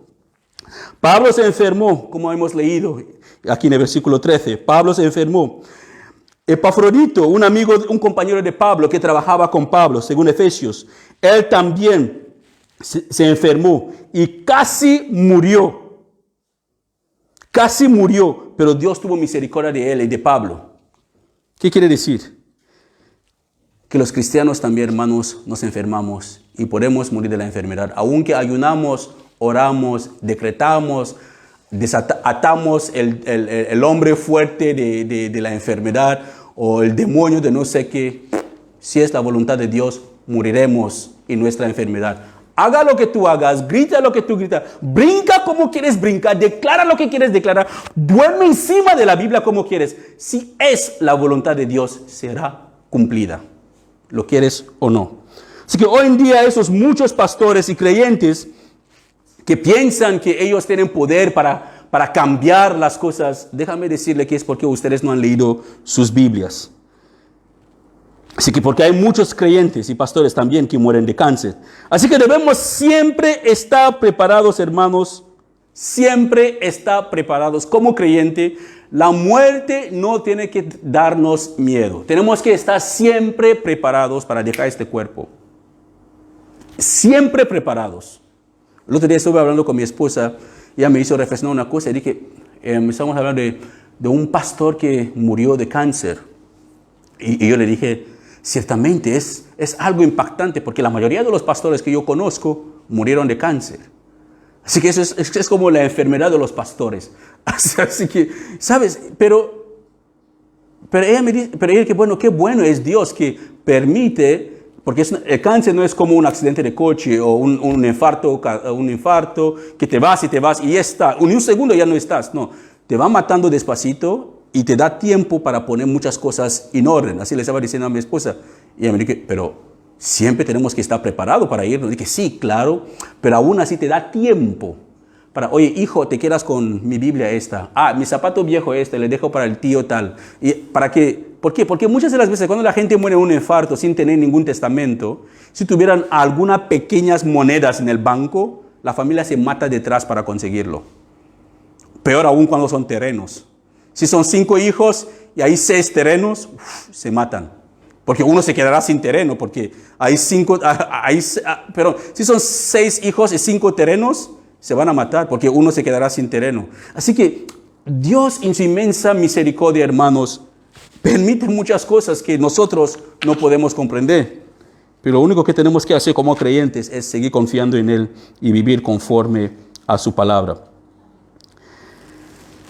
Pablo se enfermó, como hemos leído aquí en el versículo 13. Pablo se enfermó. Epafrodito, un compañero de Pablo que trabajaba con Pablo, según Efesios, él también se enfermó y casi murió. Casi murió, pero Dios tuvo misericordia de él y de Pablo. ¿Qué quiere decir? Que los cristianos también, hermanos, nos enfermamos y podemos morir de la enfermedad. Aunque ayunamos, oramos, decretamos, desatamos el hombre fuerte de la enfermedad o el demonio de no sé qué, si es la voluntad de Dios, moriremos en nuestra enfermedad. Haga lo que tú hagas, grita lo que tú gritas, brinca como quieres brincar, declara lo que quieres declarar, duerme encima de la Biblia como quieres. Si es la voluntad de Dios, será cumplida, lo quieres o no. Así que hoy en día esos muchos pastores y creyentes que piensan que ellos tienen poder para cambiar las cosas, déjame decirle que es porque ustedes no han leído sus Biblias. Así que porque hay muchos creyentes y pastores también que mueren de cáncer. Así que debemos siempre estar preparados, hermanos, siempre estar preparados. Como creyente, la muerte no tiene que darnos miedo. Tenemos que estar siempre preparados para dejar este cuerpo. Siempre preparados. El otro día estuve hablando con mi esposa. Ella me hizo reflexionar una cosa y dije, estamos hablando de un pastor que murió de cáncer. Y yo le dije, ciertamente es algo impactante porque la mayoría de los pastores que yo conozco murieron de cáncer. Así que eso es como la enfermedad de los pastores. Así que, ¿sabes? Pero ella me dice, que bueno, qué bueno es Dios que permite. Porque el cáncer no es como un accidente de coche o un infarto que te vas y ya está. En un segundo ya no estás. No, te va matando despacito y te da tiempo para poner muchas cosas en orden. Así le estaba diciendo a mi esposa. Y ella me dijo, pero siempre tenemos que estar preparados para irnos. Dije, sí, claro, pero aún así te da tiempo para, oye, hijo, te quedas con mi Biblia esta. Mi zapato viejo le dejo para el tío tal. ¿Y para qué? ¿Por qué? Porque muchas de las veces cuando la gente muere de un infarto sin tener ningún testamento, si tuvieran algunas pequeñas monedas en el banco, la familia se mata detrás para conseguirlo. Peor aún cuando son terrenos. Si son 5 hijos y hay 6 terrenos, se matan. Porque uno se quedará sin terreno, porque hay 5, pero si son 6 hijos y 5 terrenos, se van a matar porque uno se quedará sin terreno. Así que Dios en su inmensa misericordia, hermanos, permite muchas cosas que nosotros no podemos comprender. Pero lo único que tenemos que hacer como creyentes es seguir confiando en Él y vivir conforme a su palabra.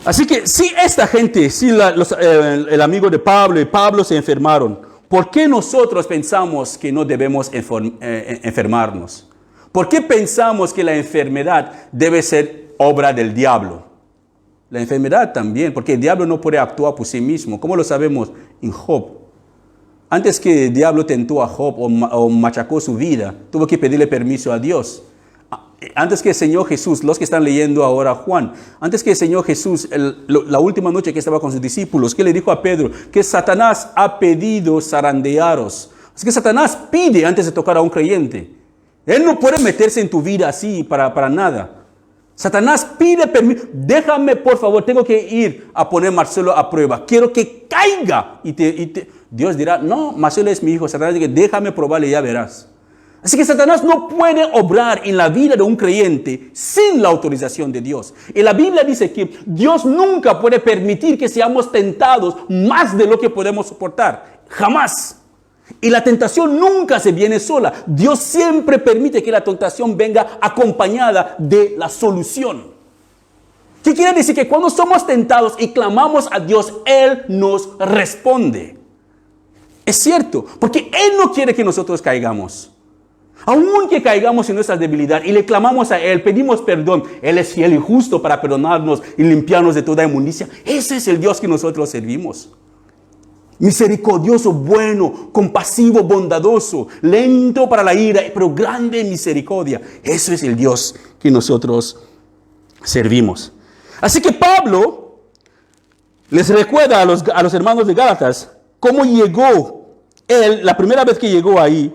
Así que si esta gente, si el amigo de Pablo y Pablo se enfermaron, ¿por qué nosotros pensamos que no debemos enfermarnos? ¿Por qué pensamos que la enfermedad debe ser obra del diablo? La enfermedad también, porque el diablo no puede actuar por sí mismo. ¿Cómo lo sabemos? En Job. Antes que el diablo tentó a Job o machacó su vida, tuvo que pedirle permiso a Dios. Antes que el Señor Jesús, los que están leyendo ahora Juan, antes que el Señor Jesús, la última noche que estaba con sus discípulos, ¿qué le dijo a Pedro? Que Satanás ha pedido zarandearos. Así que Satanás pide antes de tocar a un creyente. Él no puede meterse en tu vida así para nada. Satanás pide permiso. Déjame, por favor, tengo que ir a poner a Marcelo a prueba. Quiero que caiga. Dios dirá, no, Marcelo es mi hijo. Satanás dice, déjame probarle y ya verás. Así que Satanás no puede obrar en la vida de un creyente sin la autorización de Dios. Y la Biblia dice que Dios nunca puede permitir que seamos tentados más de lo que podemos soportar. Jamás. Y la tentación nunca se viene sola. Dios siempre permite que la tentación venga acompañada de la solución. ¿Qué quiere decir? Que cuando somos tentados y clamamos a Dios, Él nos responde. Es cierto, porque Él no quiere que nosotros caigamos. Aunque caigamos en nuestra debilidad y le clamamos a Él, pedimos perdón, Él es fiel y justo para perdonarnos y limpiarnos de toda inmundicia. Ese es el Dios que nosotros servimos. Misericordioso, bueno, compasivo, bondadoso, lento para la ira, pero grande en misericordia. Eso es el Dios que nosotros servimos. Así que Pablo les recuerda a los hermanos de Gálatas cómo llegó él, la primera vez que llegó ahí,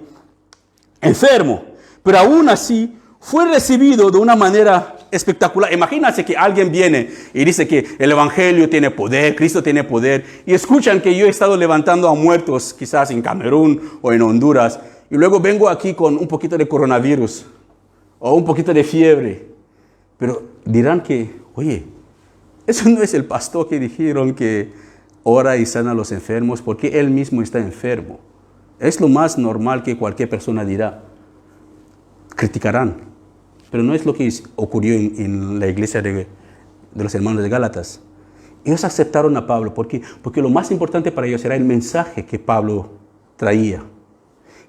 enfermo, pero aún así fue recibido de una manera espectacular. Imagínense que alguien viene y dice que el evangelio tiene poder, Cristo tiene poder, y escuchan que yo he estado levantando a muertos, quizás en Camerún o en Honduras, y luego vengo aquí con un poquito de coronavirus o un poquito de fiebre. Pero dirán que, oye, eso no es el pastor que dijeron que ora y sana a los enfermos, porque él mismo está enfermo. Es lo más normal que cualquier persona dirá. Criticarán. Pero no es lo que ocurrió en la iglesia de los hermanos de Gálatas. Ellos aceptaron a Pablo. ¿Por qué? Porque lo más importante para ellos era el mensaje que Pablo traía.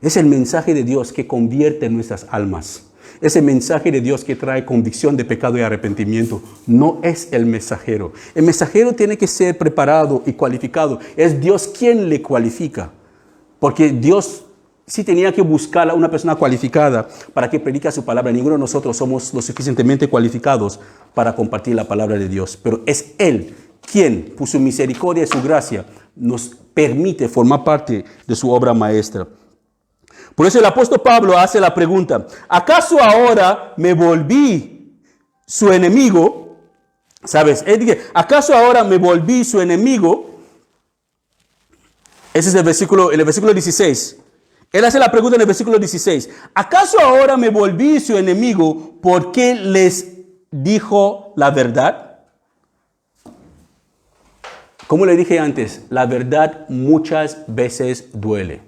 Es el mensaje de Dios que convierte nuestras almas. Es el mensaje de Dios que trae convicción de pecado y arrepentimiento. No es el mensajero. El mensajero tiene que ser preparado y cualificado. Es Dios quien le cualifica. Porque Dios sí tenía que buscar a una persona cualificada para que predique su palabra. Ninguno de nosotros somos lo suficientemente cualificados para compartir la palabra de Dios. Pero es Él quien, por su misericordia y su gracia, nos permite formar parte de su obra maestra. Por eso el apóstol Pablo hace la pregunta, ¿acaso ahora me volví su enemigo? ¿Sabes? Él dice, ¿acaso ahora me volví su enemigo? Ese es el versículo 16. Él hace la pregunta en el versículo 16. ¿Acaso ahora me volví su enemigo porque les dijo la verdad? Como le dije antes, la verdad muchas veces duele.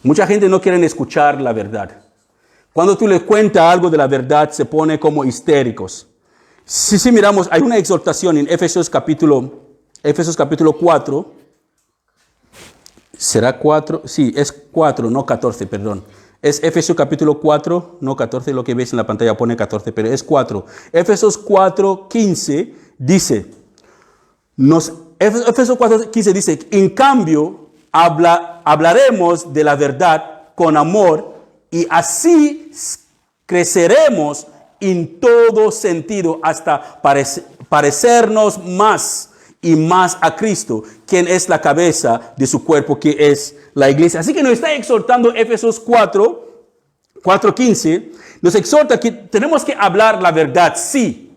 Mucha gente no quiere escuchar la verdad. Cuando tú le cuentas algo de la verdad, se pone como histéricos. Si miramos, hay una exhortación en Efesios capítulo 4. ¿Será 4? Sí, es 4, no 14, perdón. Es Efesios capítulo 4, no 14, lo que ves en la pantalla pone 14, pero es 4. Efesios 4, 15 dice, Efesios 4, 15 dice, en cambio, hablaremos de la verdad con amor y así creceremos en todo sentido hasta parecernos más y más a Cristo, quien es la cabeza de su cuerpo, que es la iglesia. Así que nos está exhortando Efesios 4:15, nos exhorta que tenemos que hablar la verdad, sí.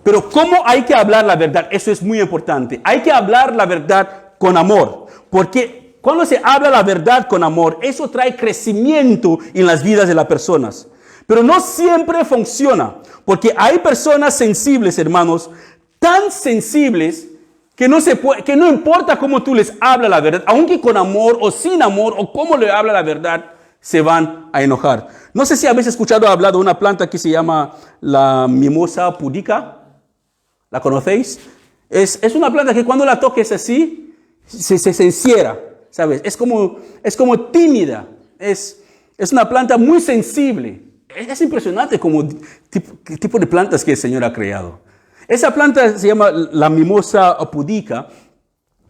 Pero ¿cómo hay que hablar la verdad? Eso es muy importante. Hay que hablar la verdad con amor, porque cuando se habla la verdad con amor, eso trae crecimiento en las vidas de las personas. Pero no siempre funciona, porque hay personas sensibles, hermanos, tan sensibles que no importa cómo tú les hablas la verdad, aunque con amor o sin amor o cómo le habla la verdad, se van a enojar. No sé si habéis escuchado hablar de una planta que se llama la mimosa pudica. ¿La conocéis? Es una planta que cuando la toques así, se encierra, ¿sabes? Es como tímida. Es una planta muy sensible. Es impresionante como tipo de plantas que el Señor ha creado. Esa planta se llama la mimosa pudica,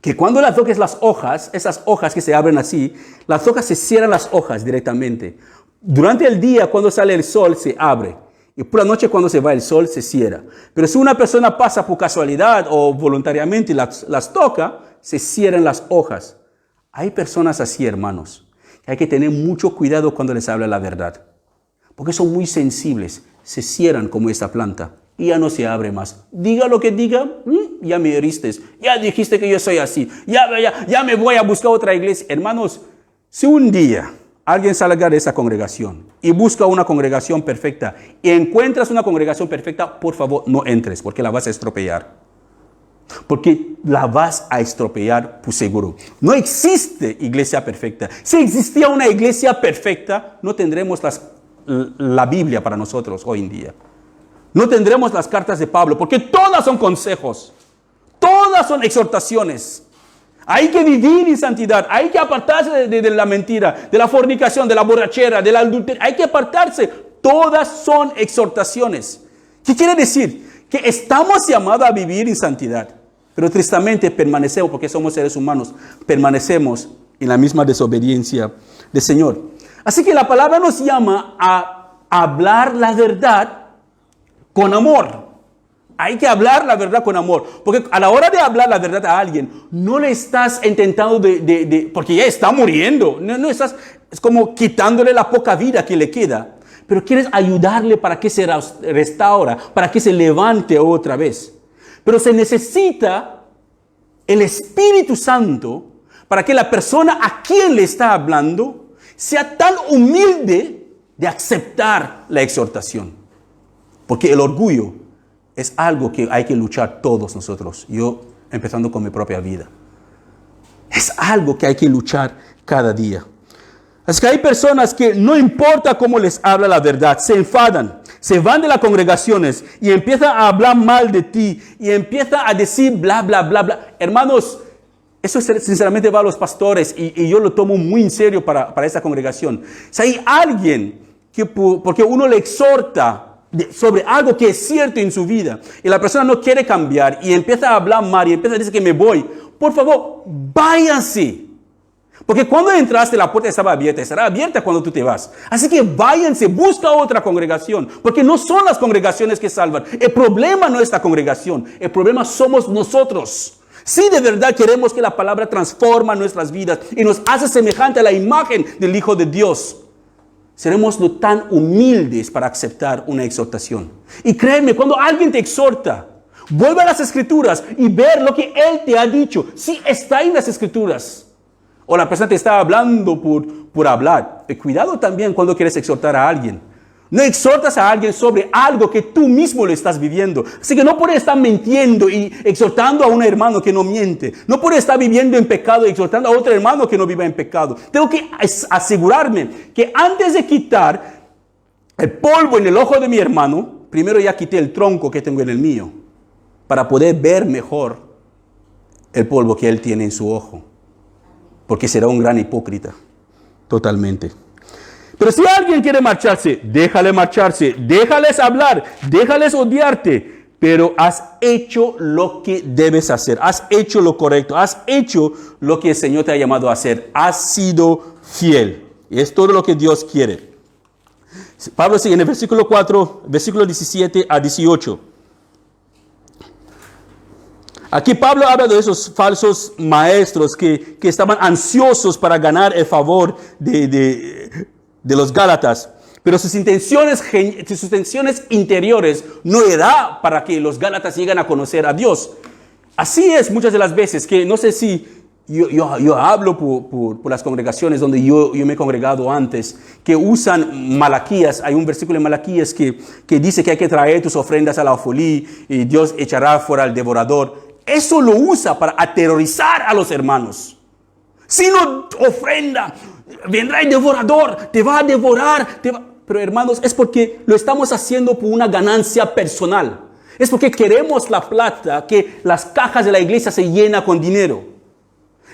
que cuando la toques las hojas, esas hojas que se abren así, las hojas se cierran las hojas directamente. Durante el día, cuando sale el sol, se abre. Y por la noche, cuando se va el sol, se cierra. Pero si una persona pasa por casualidad o voluntariamente y las toca, se cierran las hojas. Hay personas así, hermanos, que hay que tener mucho cuidado cuando les habla la verdad. Porque son muy sensibles. Se cierran como esta planta. Y ya no se abre más. Diga lo que diga, ya me heriste. Ya dijiste que yo soy así. Ya me voy a buscar otra iglesia. Hermanos, si un día alguien salga de esa congregación y busca una congregación perfecta y encuentras una congregación perfecta, por favor, no entres porque la vas a estropear. Porque la vas a estropear por seguro. No existe iglesia perfecta. Si existía una iglesia perfecta, no tendremos la Biblia para nosotros hoy en día. No tendremos las cartas de Pablo, porque todas son consejos, todas son exhortaciones. Hay que vivir en santidad, hay que apartarse de la mentira, de la fornicación, de la borrachera, del adulterio. Hay que apartarse, todas son exhortaciones. ¿Qué quiere decir? Que estamos llamados a vivir en santidad, pero tristemente permanecemos, porque somos seres humanos, permanecemos en la misma desobediencia del Señor. Así que la palabra nos llama a hablar la verdad con amor. Hay que hablar la verdad con amor. Porque a la hora de hablar la verdad a alguien, no le estás intentando porque ya está muriendo. No estás, es como quitándole la poca vida que le queda. Pero quieres ayudarle para que se restaura, para que se levante otra vez. Pero se necesita el Espíritu Santo para que la persona a quien le está hablando sea tan humilde de aceptar la exhortación. Porque el orgullo es algo que hay que luchar todos nosotros. Yo empezando con mi propia vida. Es algo que hay que luchar cada día. Así que hay personas que no importa cómo les habla la verdad, se enfadan, se van de las congregaciones y empiezan a hablar mal de ti y empiezan a decir bla, bla, bla, bla. Hermanos, eso sinceramente va a los pastores y yo lo tomo muy en serio para esa congregación. Si hay alguien que porque uno le exhorta sobre algo que es cierto en su vida y la persona no quiere cambiar y empieza a hablar mal y empieza a decir que me voy, por favor, váyanse. Porque cuando entraste la puerta estaba abierta, estará abierta cuando tú te vas. Así que váyanse, busca otra congregación, porque no son las congregaciones que salvan. El problema no es la congregación, el problema somos nosotros. Si de verdad queremos que la palabra transforma nuestras vidas y nos hace semejante a la imagen del Hijo de Dios, seremos no tan humildes para aceptar una exhortación. Y créeme, cuando alguien te exhorta, vuelve a las Escrituras y ver lo que Él te ha dicho. Si está en las Escrituras. O la persona te está hablando por hablar. Cuidado también cuando quieres exhortar a alguien. No exhortas a alguien sobre algo que tú mismo lo estás viviendo. Así que no puedes estar mintiendo y exhortando a un hermano que no miente. No puedes estar viviendo en pecado y exhortando a otro hermano que no viva en pecado. Tengo que asegurarme que antes de quitar el polvo en el ojo de mi hermano, primero ya quité el tronco que tengo en el mío, para poder ver mejor el polvo que él tiene en su ojo. Porque será un gran hipócrita, totalmente. Pero si alguien quiere marcharse, déjales hablar, déjales odiarte, pero has hecho lo que debes hacer, has hecho lo correcto, has hecho lo que el Señor te ha llamado a hacer, has sido fiel. Y es todo lo que Dios quiere. Pablo sigue en el versículo 4, versículo 17 a 18. Aquí Pablo habla de esos falsos maestros que estaban ansiosos para ganar el favor de los Gálatas. Pero sus intenciones interiores no era para que los Gálatas lleguen a conocer a Dios. Así es muchas de las veces que no sé si Yo hablo por las congregaciones donde yo me he congregado antes, que usan Malaquías. Hay un versículo en Malaquías que dice que hay que traer tus ofrendas a la alfolí y Dios echará fuera al devorador. Eso lo usa para aterrorizar a los hermanos. Si no ofrenda, vendrá el devorador, te va a devorar. Pero hermanos, es porque lo estamos haciendo por una ganancia personal. Es porque queremos la plata, que las cajas de la iglesia se llenan con dinero.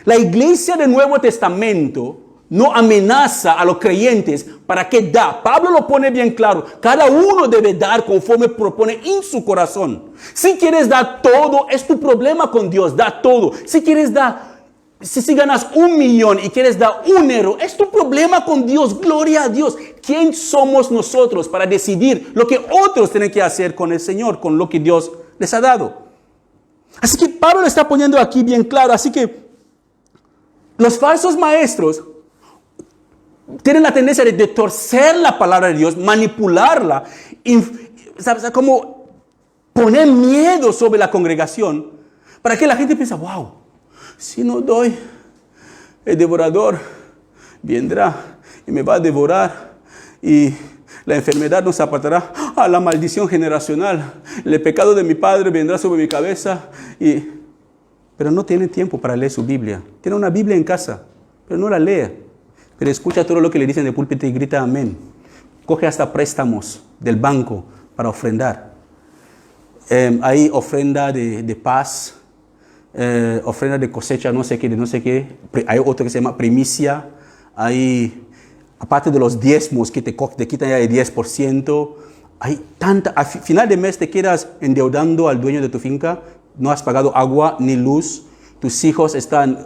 La iglesia del Nuevo Testamento no amenaza a los creyentes para que da. Pablo lo pone bien claro. Cada uno debe dar conforme propone en su corazón. Si quieres dar todo, es tu problema con Dios. Da todo. Si quieres dar, si ganas 1 millón y quieres dar €1, es tu problema con Dios. Gloria a Dios. ¿Quién somos nosotros para decidir lo que otros tienen que hacer con el Señor, con lo que Dios les ha dado? Así que Pablo lo está poniendo aquí bien claro. Así que los falsos maestros tienen la tendencia de torcer la palabra de Dios, manipularla, ¿sabes? Como poner miedo sobre la congregación para que la gente piense, wow, si no doy, el devorador vendrá y me va a devorar y la enfermedad nos apartará. La maldición generacional, el pecado de mi padre vendrá sobre mi cabeza pero no tiene tiempo para leer su Biblia. Tiene una Biblia en casa, pero no la lee. Pero escucha todo lo que le dicen de púlpito y grita amén. Coge hasta préstamos del banco para ofrendar. Hay ofrenda de paz, ofrenda de cosecha, no sé qué. Hay otro que se llama primicia. Hay, aparte de los diezmos que te quitan ya el 10%. Hay tanta, al final de mes te quedas endeudando al dueño de tu finca. No has pagado agua ni luz, tus hijos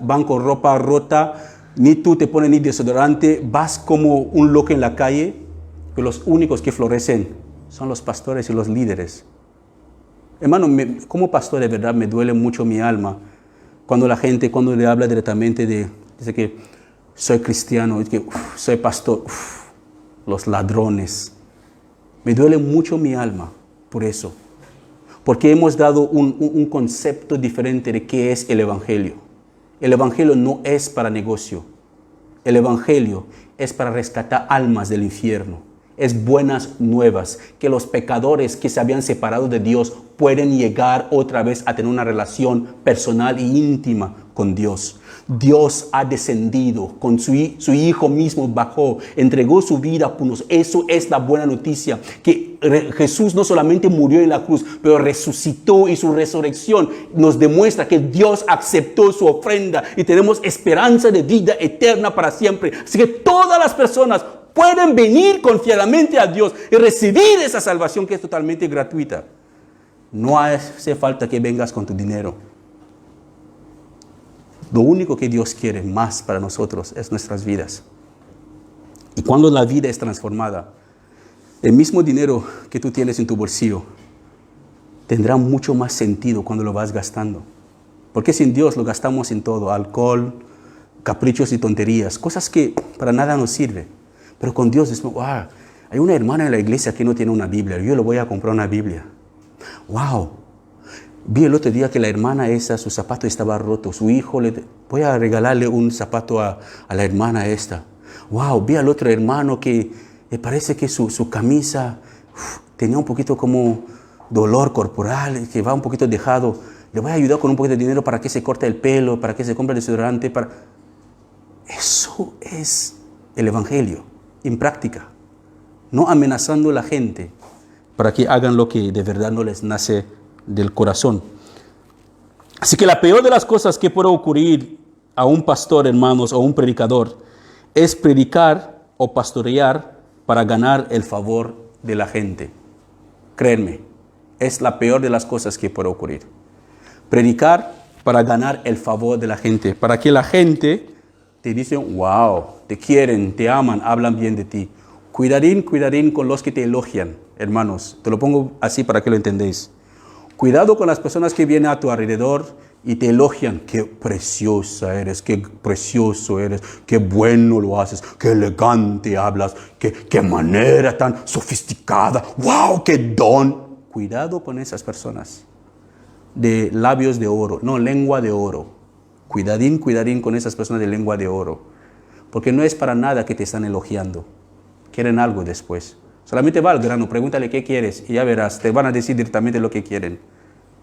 van con ropa rota, ni tú te pones ni desodorante, vas como un loco en la calle, pero los únicos que florecen son los pastores y los líderes. Hermano, como pastor de verdad me duele mucho mi alma cuando la gente, cuando le habla directamente dice que soy cristiano, que soy pastor, los ladrones. Me duele mucho mi alma por eso. Porque hemos dado un concepto diferente de qué es el Evangelio. El Evangelio no es para negocio. El Evangelio es para rescatar almas del infierno. Es buenas nuevas, que los pecadores que se habían separado de Dios pueden llegar otra vez a tener una relación personal e íntima con Dios. Dios ha descendido, con su Hijo mismo bajó, entregó su vida por nosotros. Eso es la buena noticia, que Jesús no solamente murió en la cruz, pero resucitó, y su resurrección nos demuestra que Dios aceptó su ofrenda y tenemos esperanza de vida eterna para siempre. Así que todas las personas pueden venir confiadamente a Dios y recibir esa salvación que es totalmente gratuita. No hace falta que vengas con tu dinero. Lo único que Dios quiere más para nosotros es nuestras vidas. Y cuando la vida es transformada, el mismo dinero que tú tienes en tu bolsillo tendrá mucho más sentido cuando lo vas gastando. Porque sin Dios lo gastamos en todo: alcohol, caprichos y tonterías, cosas que para nada nos sirven. Pero con Dios decimos, wow, hay una hermana en la iglesia que no tiene una Biblia, yo le voy a comprar una Biblia. Wow. Vi el otro día que la hermana esa, su zapato estaba roto. Su hijo, voy a regalarle un zapato a la hermana esta. Wow, vi al otro hermano que me parece que su camisa tenía un poquito como dolor corporal, que va un poquito dejado. Le voy a ayudar con un poquito de dinero para que se corte el pelo, para que se compre el desodorante. Eso es el Evangelio en práctica. No amenazando a la gente para que hagan lo que de verdad no les nace del corazón. Así que la peor de las cosas que puede ocurrir a un pastor, hermanos, o a un predicador, es predicar o pastorear para ganar el favor de la gente. Créanme, es la peor de las cosas que puede ocurrir. Predicar para ganar el favor de la gente, para que la gente te dice, wow, te quieren, te aman, hablan bien de ti. Cuidadín con los que te elogian, hermanos. Te lo pongo así para que lo entendáis. Cuidado con las personas que vienen a tu alrededor y te elogian. Qué preciosa eres, qué precioso eres, qué bueno lo haces, qué elegante hablas, qué manera tan sofisticada. ¡Wow! ¡Qué don! Cuidado con esas personas de labios de oro, no, lengua de oro. Cuidadín, cuidadín con esas personas de lengua de oro. Porque no es para nada que te están elogiando. Quieren algo después. Solamente va al grano, pregúntale qué quieres y ya verás, te van a decir directamente lo que quieren.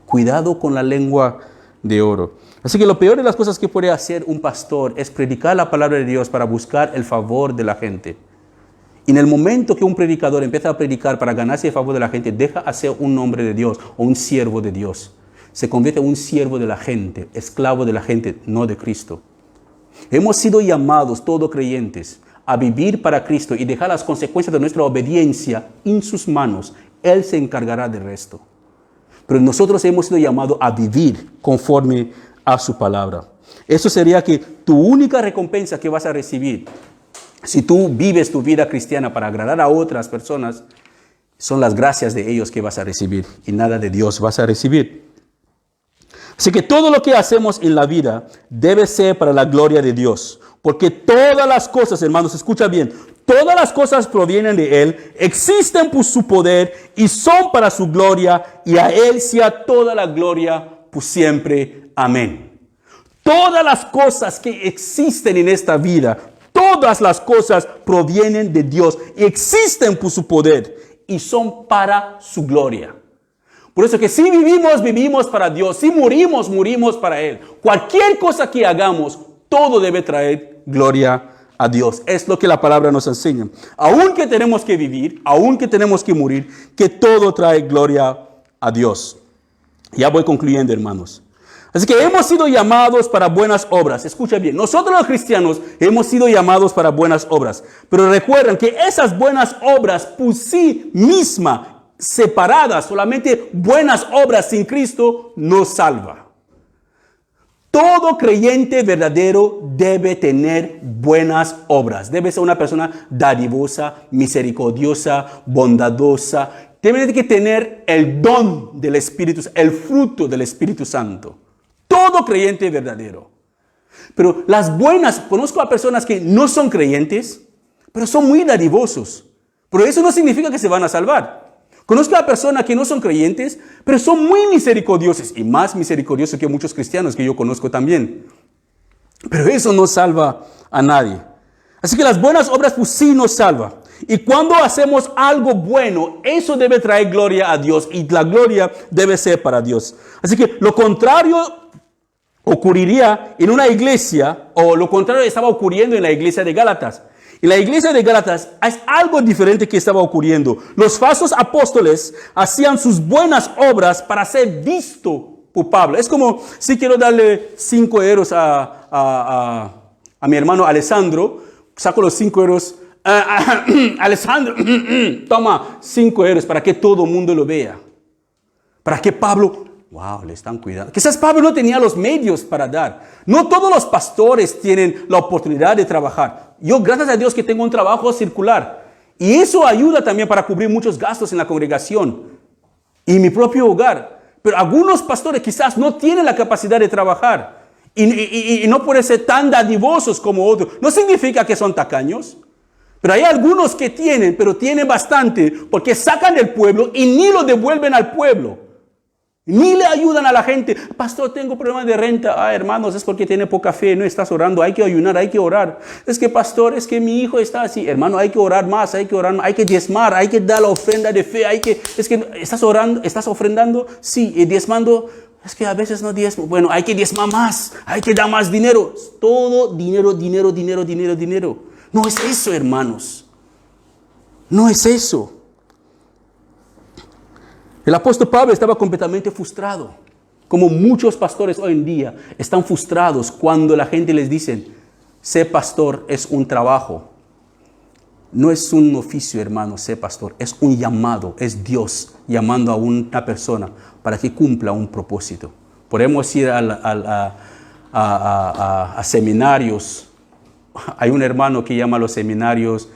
Cuidado con la lengua de oro. Así que lo peor de las cosas que puede hacer un pastor es predicar la palabra de Dios para buscar el favor de la gente. Y en el momento que un predicador empieza a predicar para ganarse el favor de la gente, deja de ser un hombre de Dios o un siervo de Dios. Se convierte en un siervo de la gente, esclavo de la gente, no de Cristo. Hemos sido llamados, todos creyentes, a vivir para Cristo y dejar las consecuencias de nuestra obediencia en sus manos. Él se encargará del resto. Pero nosotros hemos sido llamados a vivir conforme a su palabra. Eso sería que tu única recompensa que vas a recibir, si tú vives tu vida cristiana para agradar a otras personas, son las gracias de ellos que vas a recibir y nada de Dios vas a recibir. Así que todo lo que hacemos en la vida debe ser para la gloria de Dios. Porque todas las cosas, hermanos, escucha bien, todas las cosas provienen de Él, existen por su poder y son para su gloria, y a Él sea toda la gloria por siempre. Amén. Todas las cosas que existen en esta vida, todas las cosas provienen de Dios, existen por su poder y son para su gloria. Por eso que si vivimos, vivimos para Dios. Si morimos, morimos para Él. Cualquier cosa que hagamos, todo debe traer gloria a Dios. Es lo que la palabra nos enseña. Aunque tenemos que vivir, aunque tenemos que morir, que todo trae gloria a Dios. Ya voy concluyendo, hermanos. Así que hemos sido llamados para buenas obras. Escucha bien, nosotros los cristianos hemos sido llamados para buenas obras. Pero recuerden que esas buenas obras por sí mismas, separadas, solamente buenas obras sin Cristo, nos salva. Todo creyente verdadero debe tener buenas obras. Debe ser una persona dadivosa, misericordiosa, bondadosa. Debe que tener el don del Espíritu, el fruto del Espíritu Santo. Todo creyente verdadero. Pero las buenas, conozco a personas que no son creyentes, pero son muy dadivosos. Pero eso no significa que se van a salvar. Conozco a personas que no son creyentes, pero son muy misericordiosos y más misericordiosos que muchos cristianos que yo conozco también. Pero eso no salva a nadie. Así que las buenas obras pues sí nos salvan. Y cuando hacemos algo bueno, eso debe traer gloria a Dios y la gloria debe ser para Dios. Así que lo contrario ocurriría en una iglesia, o lo contrario estaba ocurriendo en la iglesia de Gálatas. En la iglesia de Gálatas es algo diferente que estaba ocurriendo. Los falsos apóstoles hacían sus buenas obras para ser visto por Pablo. Es como si quiero darle 5 euros a mi hermano Alessandro, saco los 5 euros. Alessandro, toma 5 euros para que todo el mundo lo vea. Para que Pablo, wow, le están cuidando. Quizás Pablo no tenía los medios para dar. No todos los pastores tienen la oportunidad de trabajar. Yo, gracias a Dios, que tengo un trabajo circular. Y eso ayuda también para cubrir muchos gastos en la congregación y mi propio hogar. Pero algunos pastores quizás no tienen la capacidad de trabajar. Y no pueden ser tan dadivosos como otros. No significa que son tacaños. Pero hay algunos que tienen, pero tienen bastante, porque sacan del pueblo y ni lo devuelven al pueblo. Ni le ayudan a la gente. Pastor, tengo problemas de renta. Hermanos, es porque tiene poca fe, no estás orando. Hay que ayunar, hay que orar. Es que, pastor, es que mi hijo está así. Hermano, hay que orar más, hay que diezmar, hay que dar la ofrenda de fe. Es que, ¿estás orando? ¿Estás ofrendando? Sí, y diezmando. Es que a veces no diezmo. Bueno, hay que diezmar más, hay que dar más dinero. Todo dinero, dinero, dinero, dinero, dinero. No es eso, hermanos. No es eso. El apóstol Pablo estaba completamente frustrado, como muchos pastores hoy en día están frustrados cuando la gente les dice, ser pastor es un trabajo. No es un oficio, hermano, ser pastor, es un llamado, es Dios llamando a una persona para que cumpla un propósito. Podemos ir a seminarios. Hay un hermano que llama a los seminarios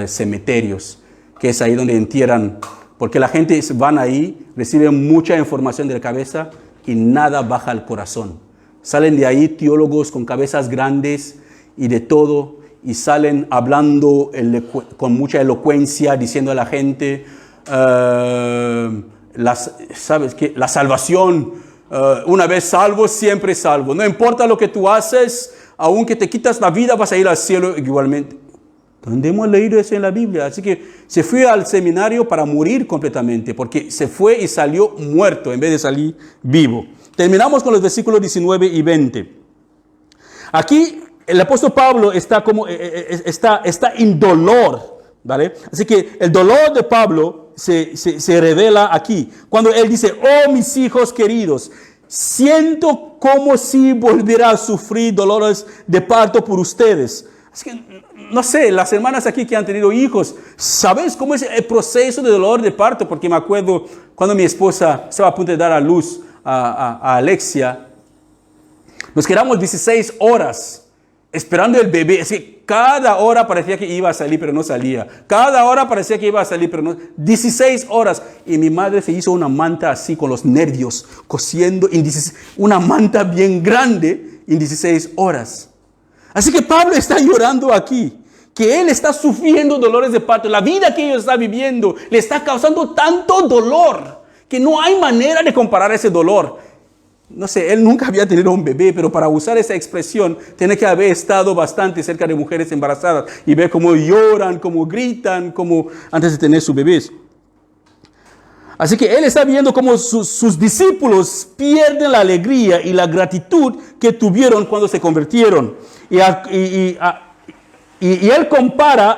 cementerios, que es ahí donde entierran. Porque la gente van ahí, reciben mucha información de la cabeza y nada baja al corazón. Salen de ahí teólogos con cabezas grandes y de todo, y salen hablando con mucha elocuencia, diciendo a la gente, ¿sabes qué? La salvación una vez salvo, siempre salvo. No importa lo que tú haces, aunque te quitas la vida, vas a ir al cielo igualmente. ¿Dónde hemos leído eso en la Biblia? Así que se fue al seminario para morir completamente, porque se fue y salió muerto en vez de salir vivo. Terminamos con los versículos 19 y 20. Aquí el apóstol Pablo está en dolor, ¿vale? Así que el dolor de Pablo se revela aquí. Cuando él dice, oh mis hijos queridos, siento como si volviera a sufrir dolores de parto por ustedes. Así que, no sé, las hermanas aquí que han tenido hijos, ¿sabes cómo es el proceso de dolor de parto? Porque me acuerdo cuando mi esposa estaba a punto de dar a luz a Alexia, nos quedamos 16 horas esperando el bebé. Es que cada hora parecía que iba a salir, pero no salía. Cada hora parecía que iba a salir, pero no. 16 horas. Y mi madre se hizo una manta así con los nervios, cosiendo una manta bien grande en 16 horas. Así que Pablo está llorando aquí, que él está sufriendo dolores de parto. La vida que él está viviendo le está causando tanto dolor que no hay manera de comparar ese dolor. No sé, él nunca había tenido un bebé, pero para usar esa expresión, tiene que haber estado bastante cerca de mujeres embarazadas y ver cómo lloran, cómo gritan, cómo antes de tener sus bebés. Así que él está viendo cómo sus discípulos pierden la alegría y la gratitud que tuvieron cuando se convirtieron. Y él compara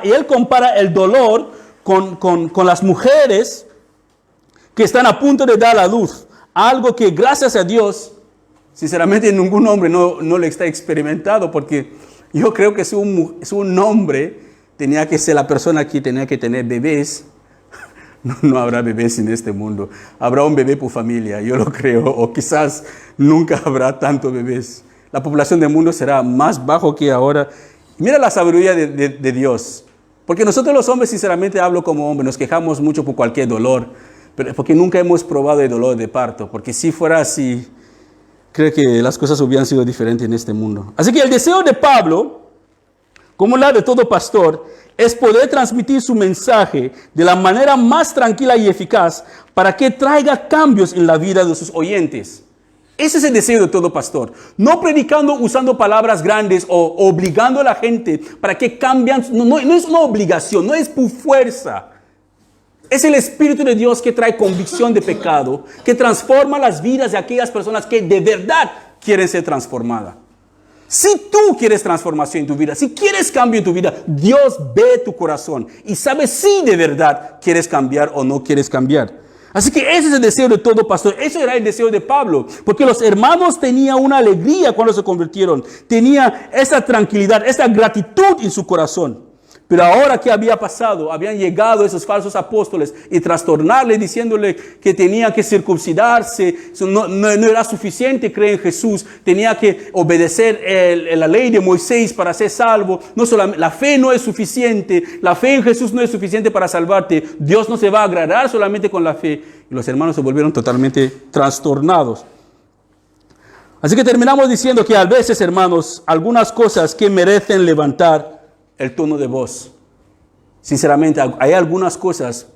el dolor con las mujeres que están a punto de dar a luz. Algo que gracias a Dios, sinceramente ningún hombre no lo está experimentado, porque yo creo que si un hombre tenía que ser la persona que tenía que tener bebés, no habrá bebés en este mundo. Habrá un bebé por familia, yo lo creo, o quizás nunca habrá tantos bebés. La población del mundo será más bajo que ahora. Mira la sabiduría de Dios. Porque nosotros los hombres, sinceramente hablo como hombre, nos quejamos mucho por cualquier dolor, pero porque nunca hemos probado el dolor de parto. Porque si fuera así, creo que las cosas hubieran sido diferentes en este mundo. Así que el deseo de Pablo, como la de todo pastor, es poder transmitir su mensaje de la manera más tranquila y eficaz para que traiga cambios en la vida de sus oyentes. Ese es el deseo de todo pastor. No predicando usando palabras grandes o obligando a la gente para que cambien. No es una obligación, no es por fuerza. Es el Espíritu de Dios que trae convicción de pecado, que transforma las vidas de aquellas personas que de verdad quieren ser transformadas. Si tú quieres transformación en tu vida, si quieres cambio en tu vida, Dios ve tu corazón y sabe si de verdad quieres cambiar o no quieres cambiar. Así que ese es el deseo de todo pastor. Ese era el deseo de Pablo, porque los hermanos tenían una alegría cuando se convirtieron. Tenía esa tranquilidad, esa gratitud en su corazón. Pero ahora, ¿qué había pasado? Habían llegado esos falsos apóstoles y trastornarle diciéndole que tenía que circuncidarse. No era suficiente creer en Jesús. Tenía que obedecer la ley de Moisés para ser salvo. No solamente, la fe no es suficiente. La fe en Jesús no es suficiente para salvarte. Dios no se va a agradar solamente con la fe. Y los hermanos se volvieron totalmente trastornados. Así que terminamos diciendo que a veces, hermanos, algunas cosas que merecen levantar el tono de voz. Sinceramente, hay algunas cosas,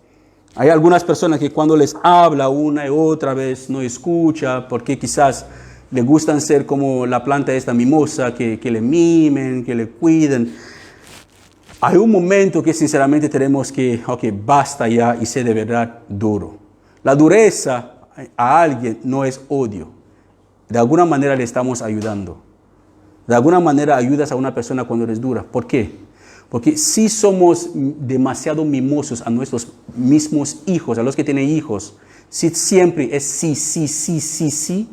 hay algunas personas que cuando les habla una y otra vez no escucha, porque quizás le gustan ser como la planta esta mimosa, que le mimen, que le cuiden. Hay un momento que sinceramente tenemos que, basta ya y ser de verdad duro. La dureza a alguien no es odio. De alguna manera le estamos ayudando. De alguna manera ayudas a una persona cuando eres dura. ¿Por qué? Porque si somos demasiado mimosos a nuestros mismos hijos, a los que tienen hijos, si siempre es sí,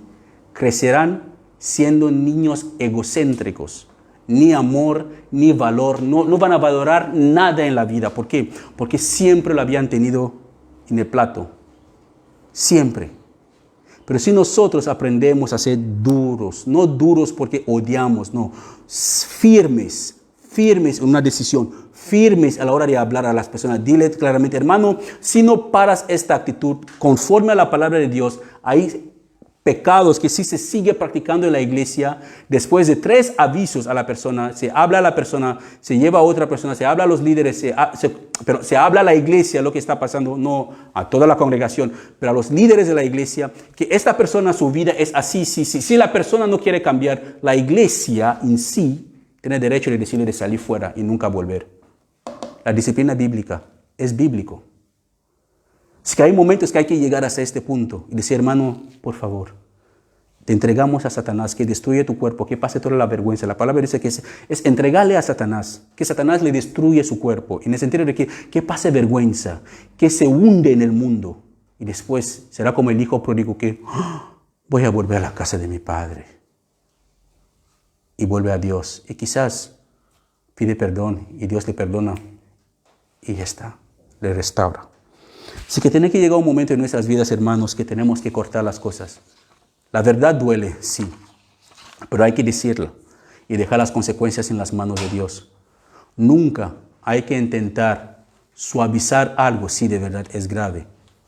crecerán siendo niños egocéntricos. Ni amor, ni valor, no van a valorar nada en la vida. ¿Por qué? Porque siempre lo habían tenido en el plato. Siempre. Pero si nosotros aprendemos a ser duros, no duros porque odiamos, no, firmes en una decisión, firmes a la hora de hablar a las personas. Dile claramente, hermano, si no paras esta actitud conforme a la palabra de Dios, ahí pecados que sí se sigue practicando en la iglesia, después de 3 avisos a la persona, se habla a la persona, se lleva a otra persona, se habla a los líderes, pero se habla a la iglesia lo que está pasando, no a toda la congregación, pero a los líderes de la iglesia, que esta persona, su vida es así, sí. Si la persona no quiere cambiar, la iglesia en sí tiene derecho de decirle de salir fuera y nunca volver. La disciplina bíblica es bíblico. Es que hay momentos que hay que llegar hasta este punto y decir, hermano, por favor, te entregamos a Satanás, que destruye tu cuerpo, que pase toda la vergüenza. La palabra dice que es entregarle a Satanás, que Satanás le destruye su cuerpo, en el sentido de que pase vergüenza, que se hunde en el mundo. Y después será como el hijo pródigo que voy a volver a la casa de mi padre. Y vuelve a Dios. Y quizás pide perdón y Dios le perdona. Y ya está, le restaura. Así que tiene que llegar un momento en nuestras vidas, hermanos, que tenemos que cortar las cosas. La verdad duele, sí, pero hay que decirlo y dejar las consecuencias en las manos de Dios. Nunca hay que intentar suavizar algo si de verdad es grave.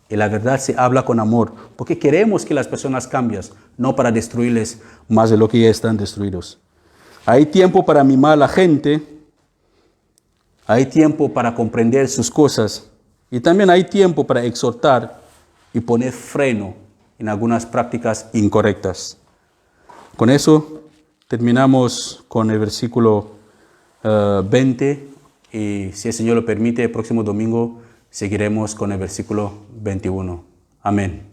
Y la verdad se habla con amor, porque queremos que las personas cambien, no para destruirles más de lo que ya están destruidos. Hay tiempo para mimar a la gente, hay tiempo para comprender sus cosas, y también hay tiempo para exhortar y poner freno en algunas prácticas incorrectas. Con eso terminamos con el versículo 20 y si el Señor lo permite, el próximo domingo seguiremos con el versículo 21. Amén.